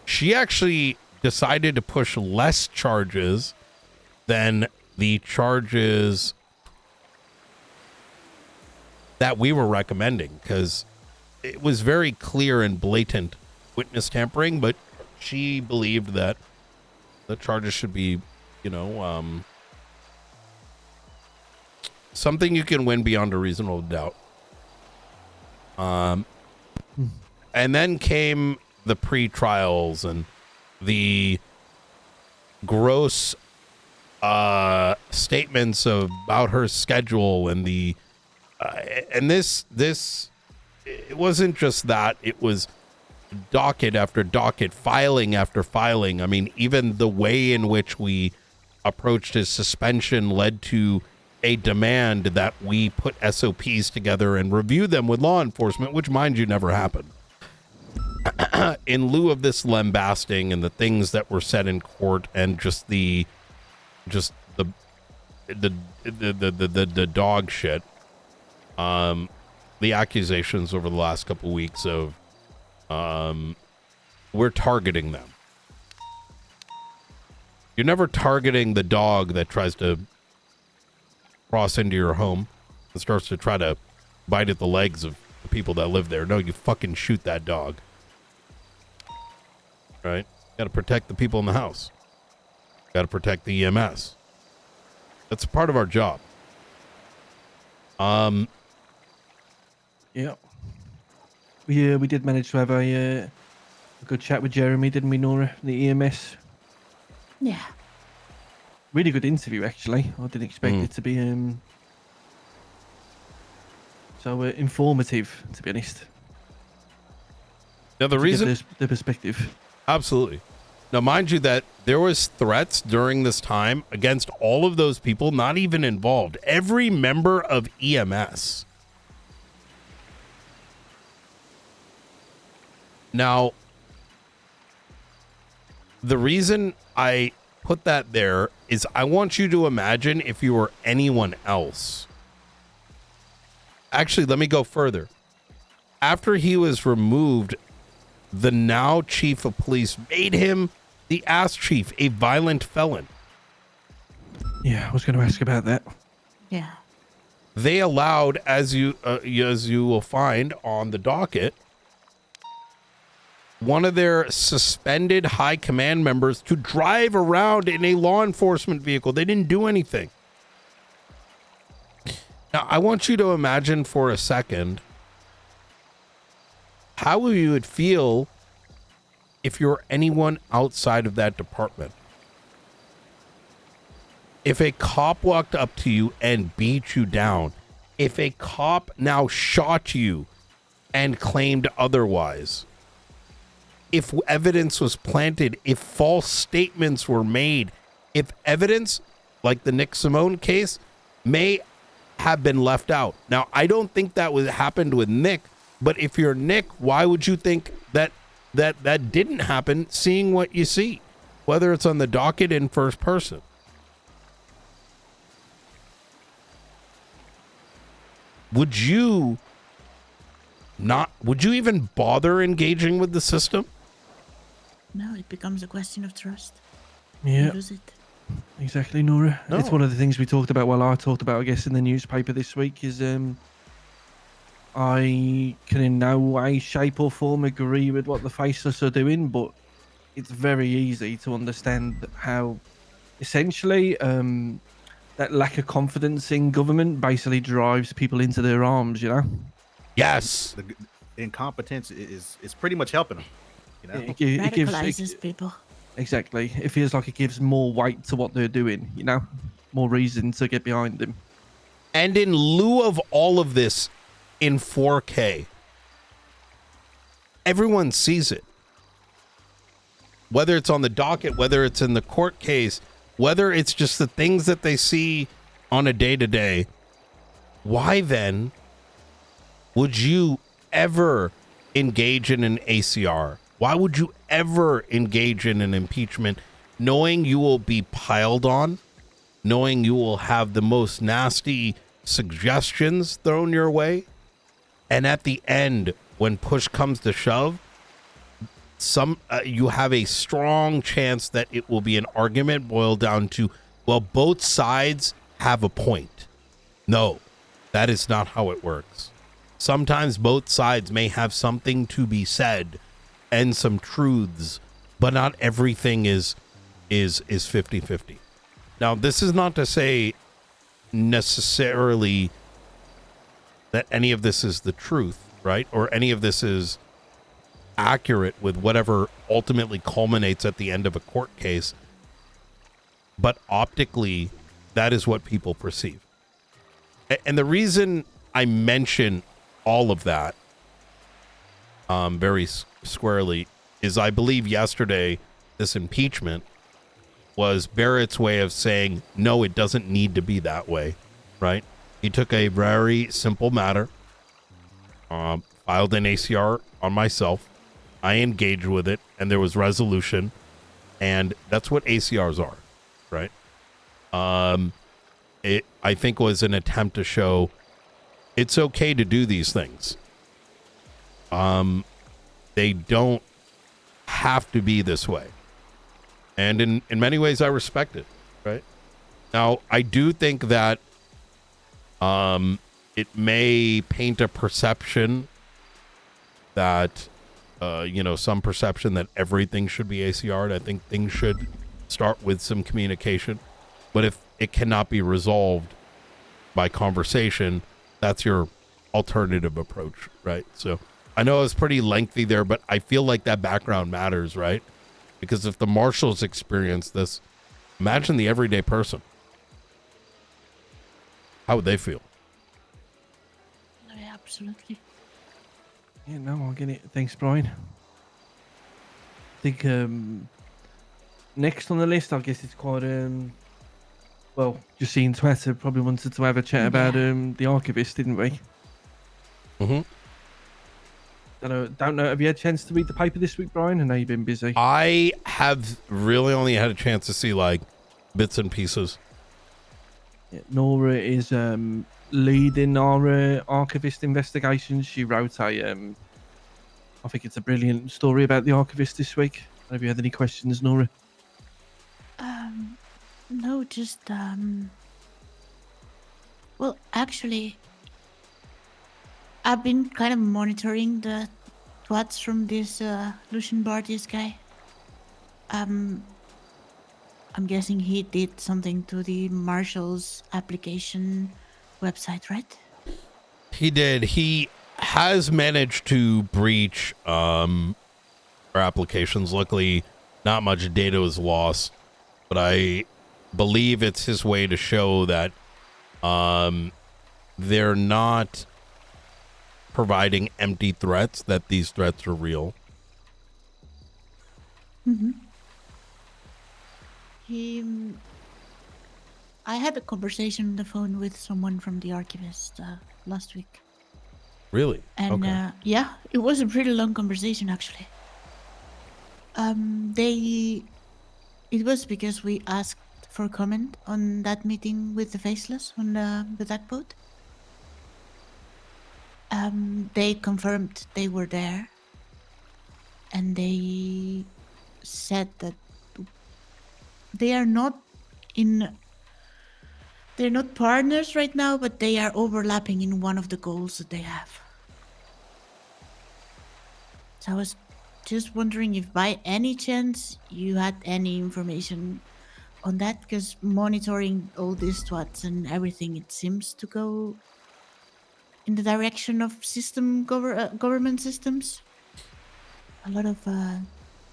She actually decided to push less charges than the charges that we were recommending, because it was very clear and blatant witness tampering, but she believed that the charges should be, you know, something you can win beyond a reasonable doubt. And then came the pre-trials and the gross statements about her schedule, and the and this it wasn't just that, it was docket after docket, filing after filing. I mean, even the way in which we approached his suspension led to a demand that we put SOPs together and review them with law enforcement, which, mind you, never happened. In lieu of this lambasting and the things that were said in court, and just the dog shit, the accusations over the last couple of weeks of we're targeting them. You're never targeting the dog that tries to cross into your home and starts to try to bite at the legs of the people that live there. No, you fucking shoot that dog. Right? Got to protect the people in the house. Got to protect the EMS. That's part of our job. Yeah. We did manage to have a good chat with Jeremy, didn't we, Nora? The EMS. Yeah. Really good interview, actually. I didn't expect it to be so informative, to be honest. Now, the reason... the perspective. Absolutely. Now, mind you that there was threats during this time against all of those people not even involved. Every member of EMS. Now, the reason I put that there is I want you to imagine if you were anyone else. Actually, let me go further. After he was removed, the now chief of police made him the ass chief, a violent felon. Yeah, I was going to ask about that. Yeah. They allowed, as you will find on the docket, one of their suspended high command members to drive around in a law enforcement vehicle. They didn't do anything. Now, I want you to imagine for a second how you would feel if you're anyone outside of that department. If a cop walked up to you and beat you down, if a cop now shot you and claimed otherwise, if evidence was planted, if false statements were made, if evidence, like the Nick Simone case, may have been left out. Now, I don't think that happened with Nick, but if you're Nick, why would you think that didn't happen, seeing what you see, whether it's on the docket in first person? Would you even bother engaging with the system? No, it becomes a question of trust. Yeah. Lose it. Exactly, Nora. No. It's one of the things we talked about, I talked about, I guess, in the newspaper this week, is I can in no way, shape or form agree with what the faceless are doing, but it's very easy to understand how essentially that lack of confidence in government basically drives people into their arms, you know? Yes. The incompetence is pretty much helping them. You know, It gives Radicalizes people. exactly. It feels like it gives more weight to what they're doing, you know? More reason to get behind them. And in lieu of all of this in 4K, everyone sees it. Whether it's on the docket, whether it's in the court case, whether it's just the things that they see on a day-to-day, why then would you ever engage in an ACR? Why would you ever engage in an impeachment knowing you will be piled on, knowing you will have the most nasty suggestions thrown your way, and at the end, when push comes to shove, you have a strong chance that it will be an argument boiled down to, well, both sides have a point. No, that is not how it works. Sometimes both sides may have something to be said and some truths, but not everything is 50-50. Now, this is not to say necessarily that any of this is the truth, right? Or any of this is accurate with whatever ultimately culminates at the end of a court case. But optically, that is what people perceive. And the reason I mention all of that very squarely is I believe yesterday this impeachment was Barrett's way of saying, no, it doesn't need to be that way, right? He took a very simple matter, filed an ACR on myself. I engaged with it, and there was resolution, and that's what ACRs are, right? It, I think, was an attempt to show it's okay to do these things. They don't have to be this way. And in many ways, I respect it, right? Now, I do think that it may paint a perception that, some perception that everything should be ACR'd. I think things should start with some communication. But if it cannot be resolved by conversation, that's your alternative approach, right? So I know it's pretty lengthy there, but I feel like that background matters, right? Because if the marshals experience this, imagine the everyday person. How would they feel? Yeah, absolutely. Yeah, no, I'll get it. Thanks, Brian. I think next on the list, I guess it's quite well, just seeing Twitter, probably wanted to have a chat about the archivist, didn't we? Mm-hmm. Don't know. Have you had a chance to read the paper this week, Brian? I know you've been busy. I have really only had a chance to see like bits and pieces. Yeah, Nora is leading our archivist investigations. She wrote a, I think it's a brilliant story about the archivist this week. Have you had any questions, Nora? No, just well, actually, I've been kind of monitoring the tweets from this Lucian Bartius guy. I'm guessing he did something to the Marshall's application website, right? He did. He has managed to breach our applications. Luckily, not much data was lost, but I believe it's his way to show that they're not providing empty threats, that these threats are real. Mm-hmm. I had a conversation on the phone with someone from the archivist last week. Really? And okay. Yeah, it was a pretty long conversation actually. It was because we asked for comment on that meeting with the Faceless on the that boat. They confirmed they were there, and they said that they are not they're not partners right now, but they are overlapping in one of the goals that they have. So I was just wondering if by any chance you had any information on that, because monitoring all these twats and everything, it seems to go in the direction of government systems. A lot of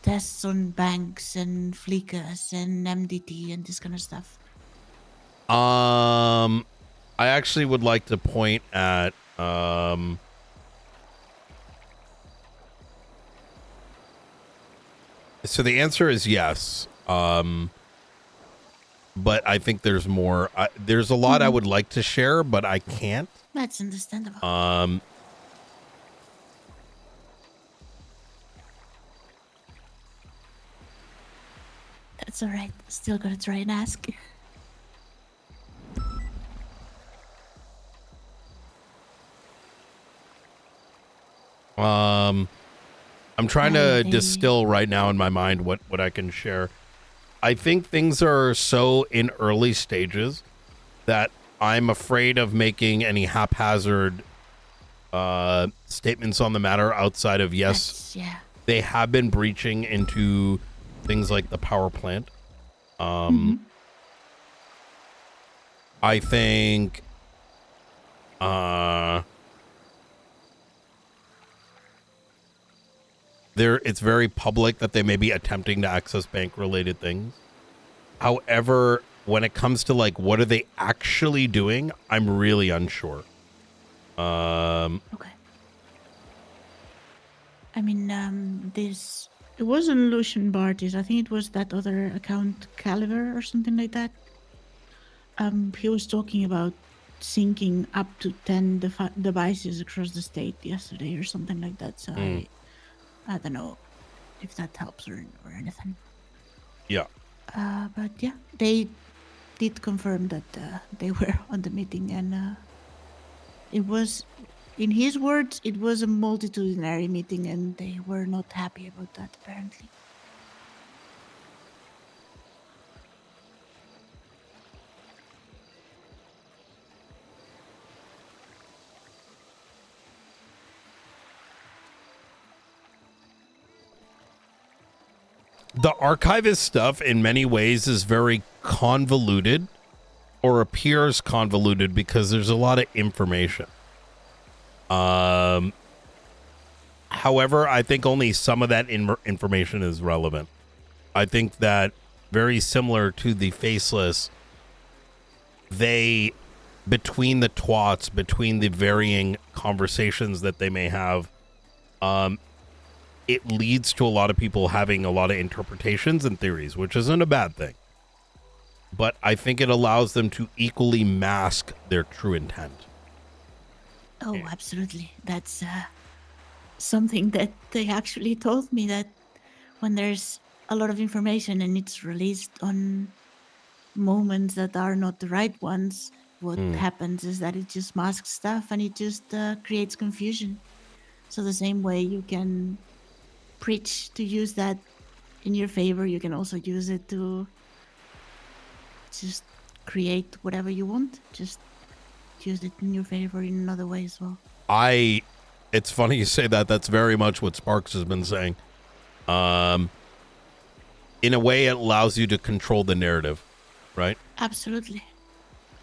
tests on banks and Flickas and MDT and this kind of stuff. I actually would like to point at so the answer is yes. But I think there's more. There's a lot I would like to share, but I can't. That's understandable. That's all right. Still gotta try and ask. I'm trying to distill right now in my mind what I can share. I think things are so in early stages that I'm afraid of making any haphazard statements on the matter outside of yes, they have been breaching into things like the power plant. I think it's very public that they may be attempting to access bank related things. However, when it comes to like what are they actually doing, I'm really unsure. Okay. I mean, it wasn't Lucian Bartis. I think it was that other account, Caliber or something like that. He was talking about syncing up to 10 devices across the state yesterday or something like that. So I don't know if that helps or anything. Yeah. But yeah, they did confirm that they were on the meeting, and it was, in his words, it was a multitudinary meeting, and they were not happy about that, apparently. The archivist stuff in many ways is very convoluted, or appears convoluted, because there's a lot of information. However, I think only some of that information is relevant. I think that very similar to the faceless, they, between the twats, between the varying conversations that they may have, it leads to a lot of people having a lot of interpretations and theories, which isn't a bad thing. But I think it allows them to equally mask their true intent. Oh, absolutely. That's something that they actually told me, that when there's a lot of information and it's released on moments that are not the right ones, what happens is that it just masks stuff and it just creates confusion. So the same way you can preach to use that in your favor, you can also use it to just create whatever you want. Just use it in your favor in another way as well. It's funny you say that. That's very much what Sparks has been saying. In a way, it allows you to control the narrative, right? Absolutely.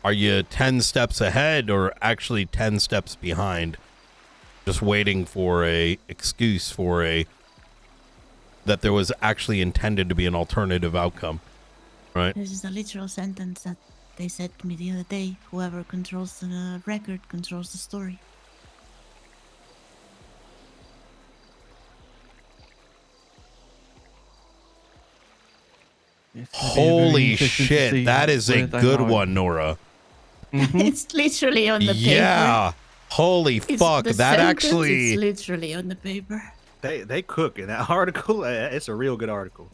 Are you 10 steps ahead or actually 10 steps behind? Just waiting for a excuse for that there was actually intended to be an alternative outcome, right? This is a literal sentence that they said to me the other day. Whoever controls the record controls the story. Holy shit, that is a good one, Nora. It's literally on the paper. Yeah. Holy fuck, that actually... It's literally on the paper. They cook in that article. It's a real good article.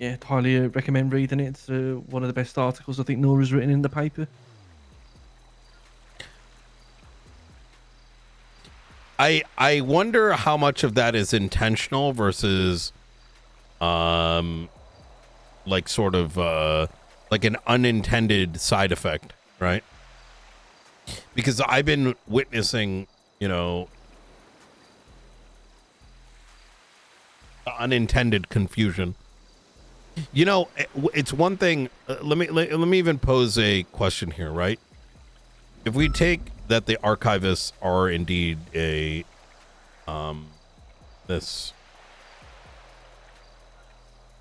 Yeah, highly recommend reading it. It's one of the best articles I think Nora's written in the paper. I wonder how much of that is intentional versus like sort of like an unintended side effect, right? Because I've been witnessing, you know, the unintended confusion. You know, it's one thing. Let me even pose a question here, right? If we take that the archivists are indeed a this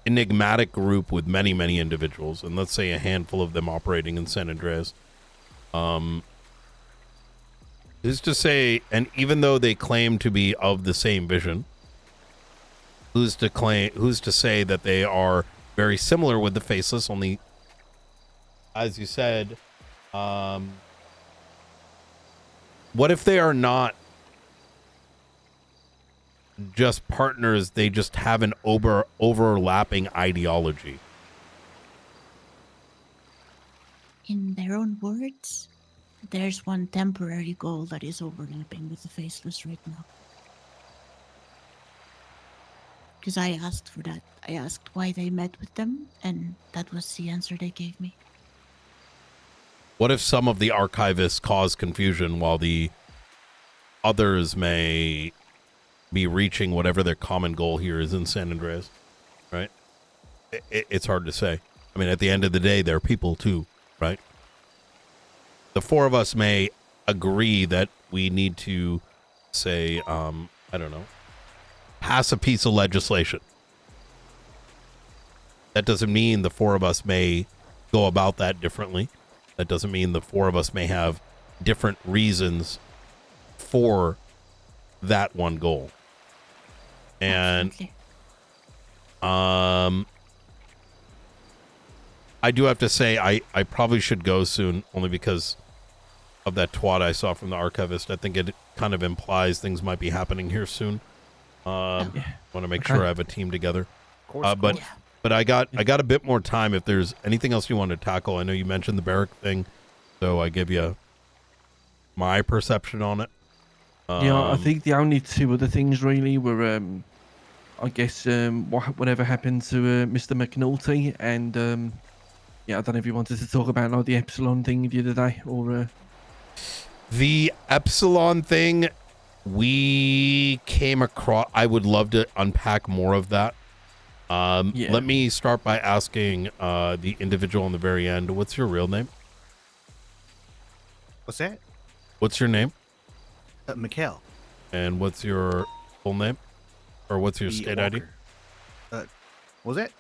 enigmatic group with many individuals, and let's say a handful of them operating in San Andreas, who's to say, and even though they claim to be of the same vision, who's to say that they are very similar with the Faceless, only, as you said, what if they are not just partners, they just have an overlapping ideology? In their own words, there's one temporary goal that is overlapping with the Faceless right now. Because I asked for that. I asked why they met with them, and that was the answer they gave me. What if some of the archivists cause confusion while the others may be reaching whatever their common goal here is in San Andreas, right? It's hard to say. I mean, at the end of the day, they're people too, right? The four of us may agree that we need to say, I don't know, pass a piece of legislation. That doesn't mean the four of us may go about that differently. That doesn't mean the four of us may have different reasons for that one goal. And I do have to say I probably should go soon, only because of that twat I saw from the archivist. I think it kind of implies things might be happening here soon. Want to make sure I have a team together. Of course. But I got a bit more time. If there's anything else you want to tackle, I know you mentioned the barrack thing, so I give you my perception on it. Yeah, I think the only two other things really were, I guess, whatever happened to Mr. McNulty, and yeah, I don't know if you wanted to talk about like the Epsilon thing the other day, or the Epsilon thing. We came across. I would love to unpack more of that. Let me start by asking the individual on the very end, what's your real name? What's that? What's your name? Mikkel. And what's your full name? Or what's your state ID? What was that?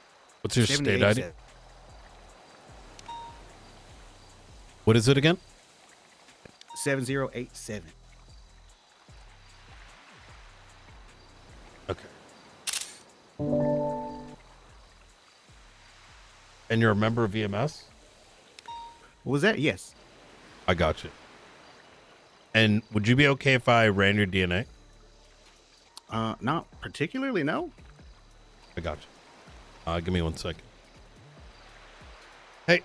What's your state ID? What is it again? 7087. Okay. And you're a member of VMS? What was that? Yes. I got you. And would you be okay if I ran your DNA? Not particularly, no. I got you. Give me 1 second. Hey.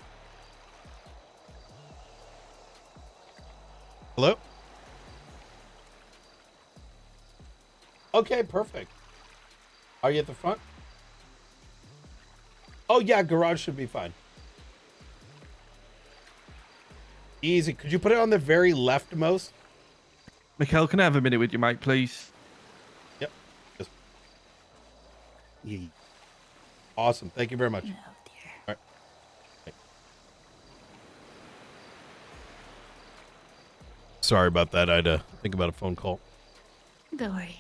Hello? Okay, perfect. Are you at the front? Oh, yeah, garage should be fine. Easy. Could you put it on the very leftmost? Mikkel, can I have a minute with you, mate, please? Yep. Just... Yeah. Awesome. Thank you very much. Oh, dear. All right. Okay. Sorry about that. I had to think about a phone call. Don't worry.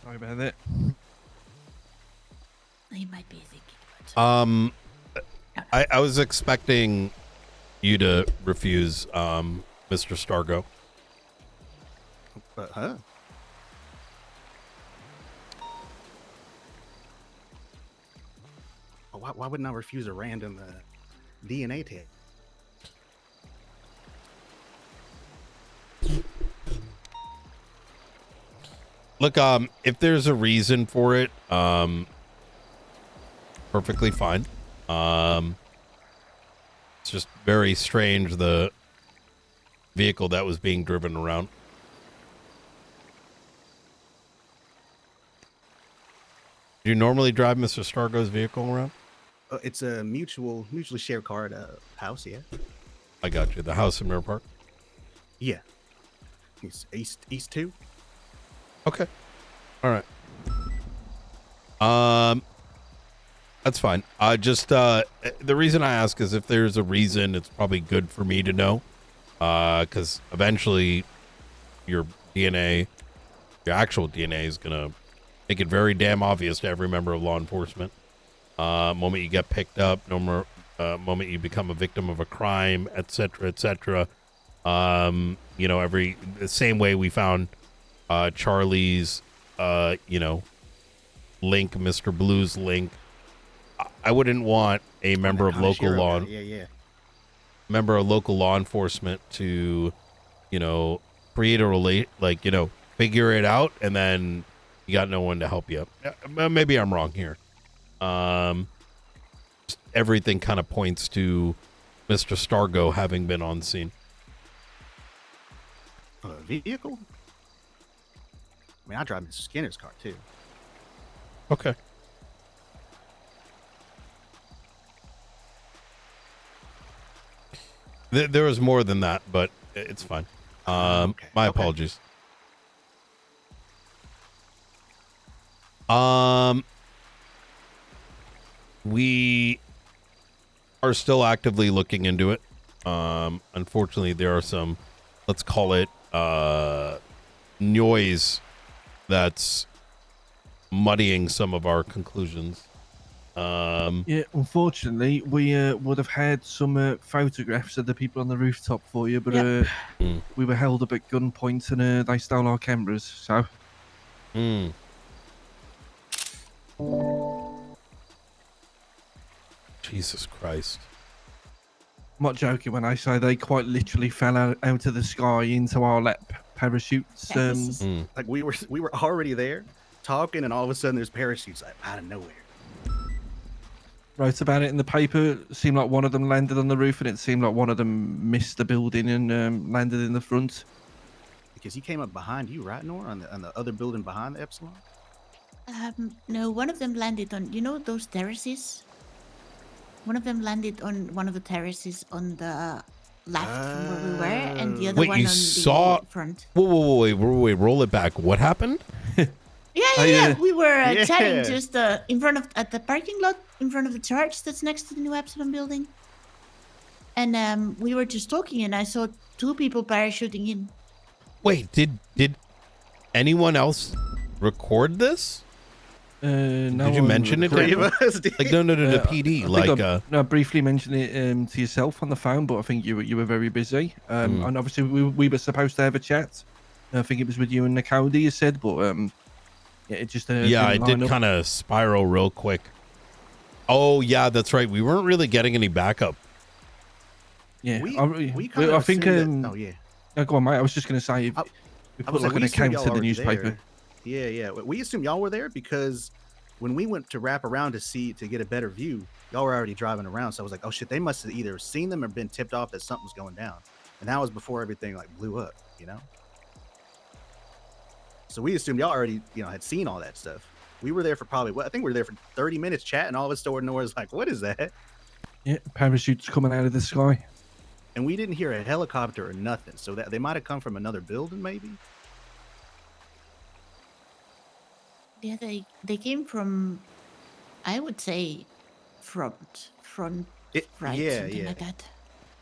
Sorry about that. You might be thinking about I was expecting you to refuse, Mr. Stargo. Huh? Why wouldn't I refuse a random DNA test? Look, if there's a reason for it, perfectly fine. It's just very strange, the vehicle that was being driven around. Do you normally drive Mr. Stargo's vehicle around? It's a mutually shared card house. Yeah. I got you. The house in Mirror Park. Yeah. It's East 2. Okay. All right. That's fine. The reason I ask is if there's a reason, it's probably good for me to know. Because eventually your actual DNA is gonna make it very damn obvious to every member of law enforcement. Moment you get picked up, moment you become a victim of a crime, etc., etc. The same way we found Charlie's link, Mr. Blue's link. I wouldn't want a member of local law enforcement to create a figure it out, and then you got no one to help you. Maybe I'm wrong here. Everything kind of points to Mr. Stargo having been on scene. A vehicle? I mean, I drive Mr. Skinner's car too. Okay. There was more than that, but it's fine. My apologies. We are still actively looking into it. Unfortunately, there are some, let's call it, noise that's muddying some of our conclusions. Yeah, unfortunately, we would have had some photographs of the people on the rooftop for you, but we were held up at gunpoint and they stole our cameras, so... Jesus Christ. I'm not joking when I say they quite literally fell out of the sky into our lap parachutes. Like we were already there talking, and all of a sudden there's parachutes out of nowhere. Wrote about it in the paper. It seemed like one of them landed on the roof, and it seemed like one of them missed the building and landed in the front. Because he came up behind you, right, Nora, on the other building behind the Epsilon? No, one of them landed on, those terraces? One of them landed on one of the terraces on the left from where we were, and the other one on the front. Wait, roll it back. What happened? Yeah. We were chatting just in front of, at the parking lot, in front of the church that's next to the new Epsilon building. And we were just talking, and I saw two people parachuting in. Wait, did anyone else record this? No. Did you mention it? Three of us did. Like no, the PD. I briefly mentioned it to yourself on the phone, but I think you were very busy. And obviously we were supposed to have a chat. I think it was with you and Nicody, you said, but it just I did kind of spiral real quick. Oh yeah, that's right. We weren't really getting any backup. Yeah, I think. Oh yeah. Go on, mate. I was just gonna say, we put like an account to the newspaper. Yeah. We assumed y'all were there because when we went to wrap around to get a better view, y'all were already driving around. So I was like, oh shit, they must have either seen them or been tipped off that something was going down. And that was before everything like blew up, So we assumed y'all already, had seen all that stuff. We were there for I think we were there for 30 minutes chatting. All of a sudden, Nora's like, what is that? Yeah, parachutes coming out of the sky. And we didn't hear a helicopter or nothing. So that they might have come from another building, maybe. Yeah, they came from, I would say, front, right, something like that.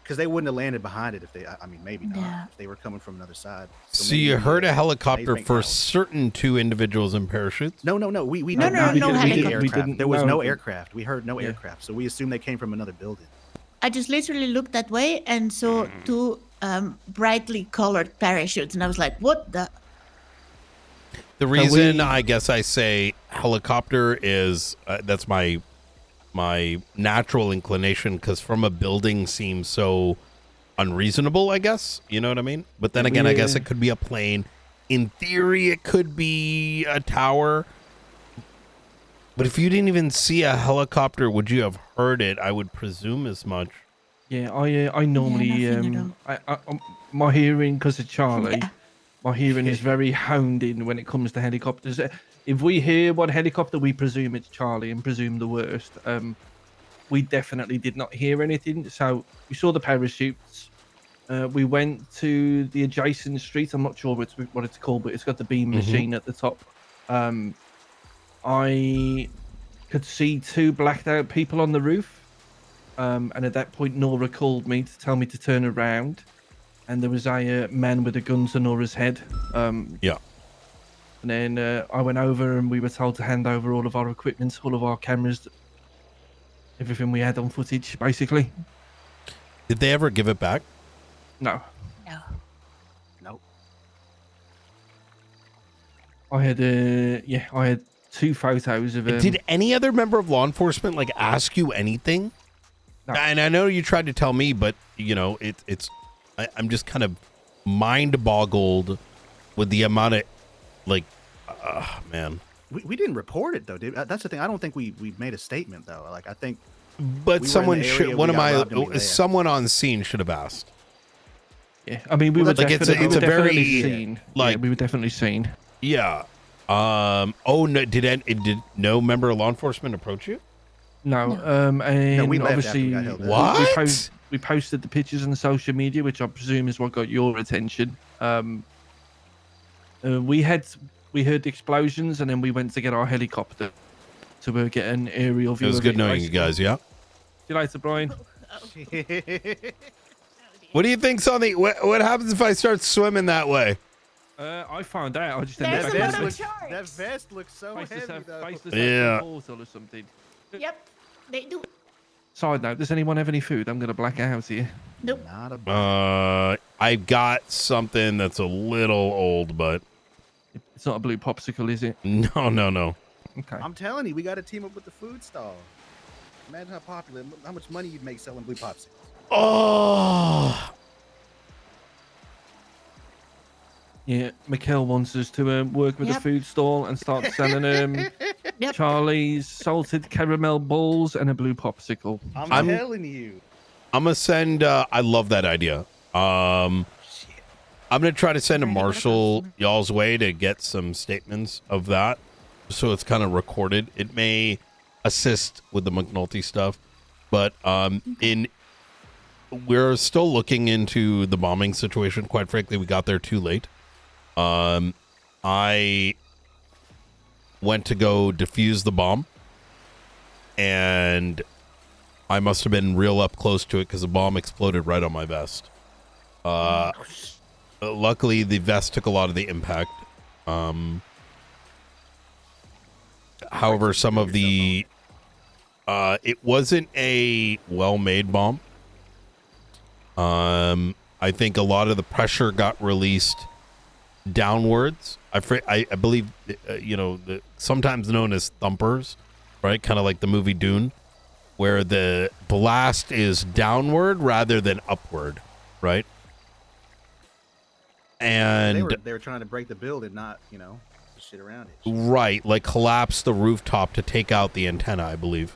Because they wouldn't have landed behind it if they, maybe not. If they were coming from another side. So you heard a helicopter for certain two individuals in parachutes? No. We did not hear any aircraft. There was no aircraft. We heard no aircraft. So we assumed they came from another building. I just literally looked that way and saw two brightly colored parachutes, and I was like, what the? The reason I guess I say helicopter is that's my natural inclination, because from a building seems so unreasonable, I guess. You know what I mean? But then again, I guess it could be a plane. In theory, it could be a tower. But if you didn't even see a helicopter, would you have heard it? I would presume as much. Yeah, I normally my hearing, because of Charlie. Yeah. My hearing is very honed in when it comes to helicopters. If we hear one helicopter, we presume it's Charlie and presume the worst. we definitely did not hear anything. So we saw the parachutes. We went to the adjacent street. I'm not sure what it's called, but it's got the beam machine at the top. I could see 2 blacked out people on the roof. And at that point, Nora called me to tell me to turn around. And there was a man with a gun to Nora's head. Yeah. And then I went over and we were told to hand over all of our equipment, all of our cameras, everything we had on footage, basically. Did they ever give it back? No. No. Nope. I had I had 2 photos of Did any other member of law enforcement like ask you anything? No. And I know you tried to tell me, but you know, I'm just kind of mind boggled with the amount of like, man. We didn't report it though, dude. That's the thing. I don't think we made a statement though. Like I think. But We were someone in the should. area, One we of got my robbed and we left. someone on scene should have asked. Yeah, I mean we were like, it's a- definitely, it's a very, definitely seen. like- we were definitely seen. Yeah. Oh no! Did no member of law enforcement approach you? No. No. And we left after obviously we got held up. What? we posted the pictures on social media, which I presume is what got your attention. We heard the explosions, and then we went to get our helicopter to get an aerial view. It was of good it, knowing you basically. guys. Yeah. See you later, Brian. What do you think, Sonny? What happens if I start swimming that way? I found out. I just There's ended a up lot of looks, sharks. that vest looks so heavy though. Yeah. portal or something. Yep, they do. Side note: does anyone have any food? I'm gonna black out here. Nope. Not a I've got something that's a little old, but It's not a blue popsicle, is it? no. Okay. I'm telling you, we got to team up with the food stall. Imagine how popular, how much money you'd make selling blue popsicles. Oh, Yeah, Mikkel wants us to work with a Yep. food stall and start selling Yep. Charlie's salted caramel balls and a blue popsicle. I'm telling you. I'm gonna send. I love that idea. I'm gonna try to send a Trying to get a marshal customer. y'all's way to get some statements of that, so it's kind of recorded. It may assist with the McNulty stuff, but we're still looking into the bombing situation. Quite frankly, we got there too late. I went to go defuse the bomb, and I must have been real up close to it because the bomb exploded right on my vest. Luckily, the vest took a lot of the impact. However, some of the it wasn't a well-made bomb. I think a lot of the pressure got released downwards. I believe sometimes known as thumpers, right? Kind of like the movie Dune, where the blast is downward rather than upward, right? And They were trying to break the building, not the shit around it. right, like collapse the rooftop to take out the antenna, I believe.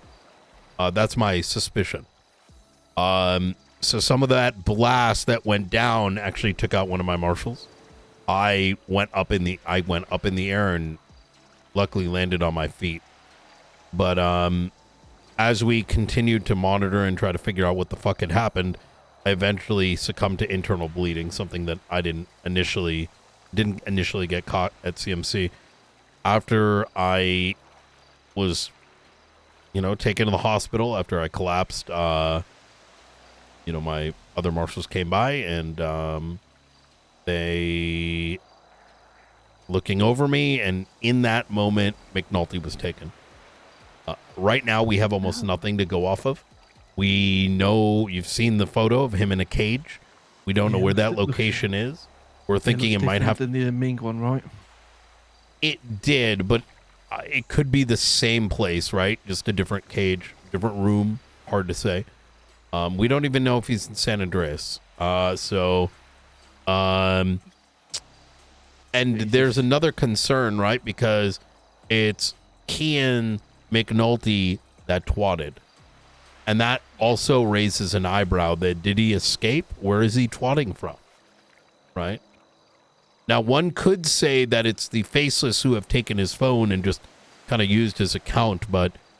That's my suspicion. So some of that blast that went down actually took out one of my marshals. I went up in the air and luckily landed on my feet. But as we continued to monitor and try to figure out what the fuck had happened, I eventually succumbed to internal bleeding, something that I didn't initially get caught at CMC. After I was, taken to the hospital after I collapsed, my other marshals came by and they looking over me, and in that moment, McNulty was taken. Right now, we have almost nothing to go off of. We know you've seen the photo of him in a cage. We don't know where that location is. We're thinking it might have than the Ming one, right? It did, but it could be the same place, right? Just a different cage, different room. Hard to say. We don't even know if he's in San Andreas. And there's another concern, right? Because it's Kian McNulty that twatted. And that also raises an eyebrow that did he escape? Where is he twatting from? Right? Now, one could say that it's the faceless who have taken his phone and just kind of used his account, but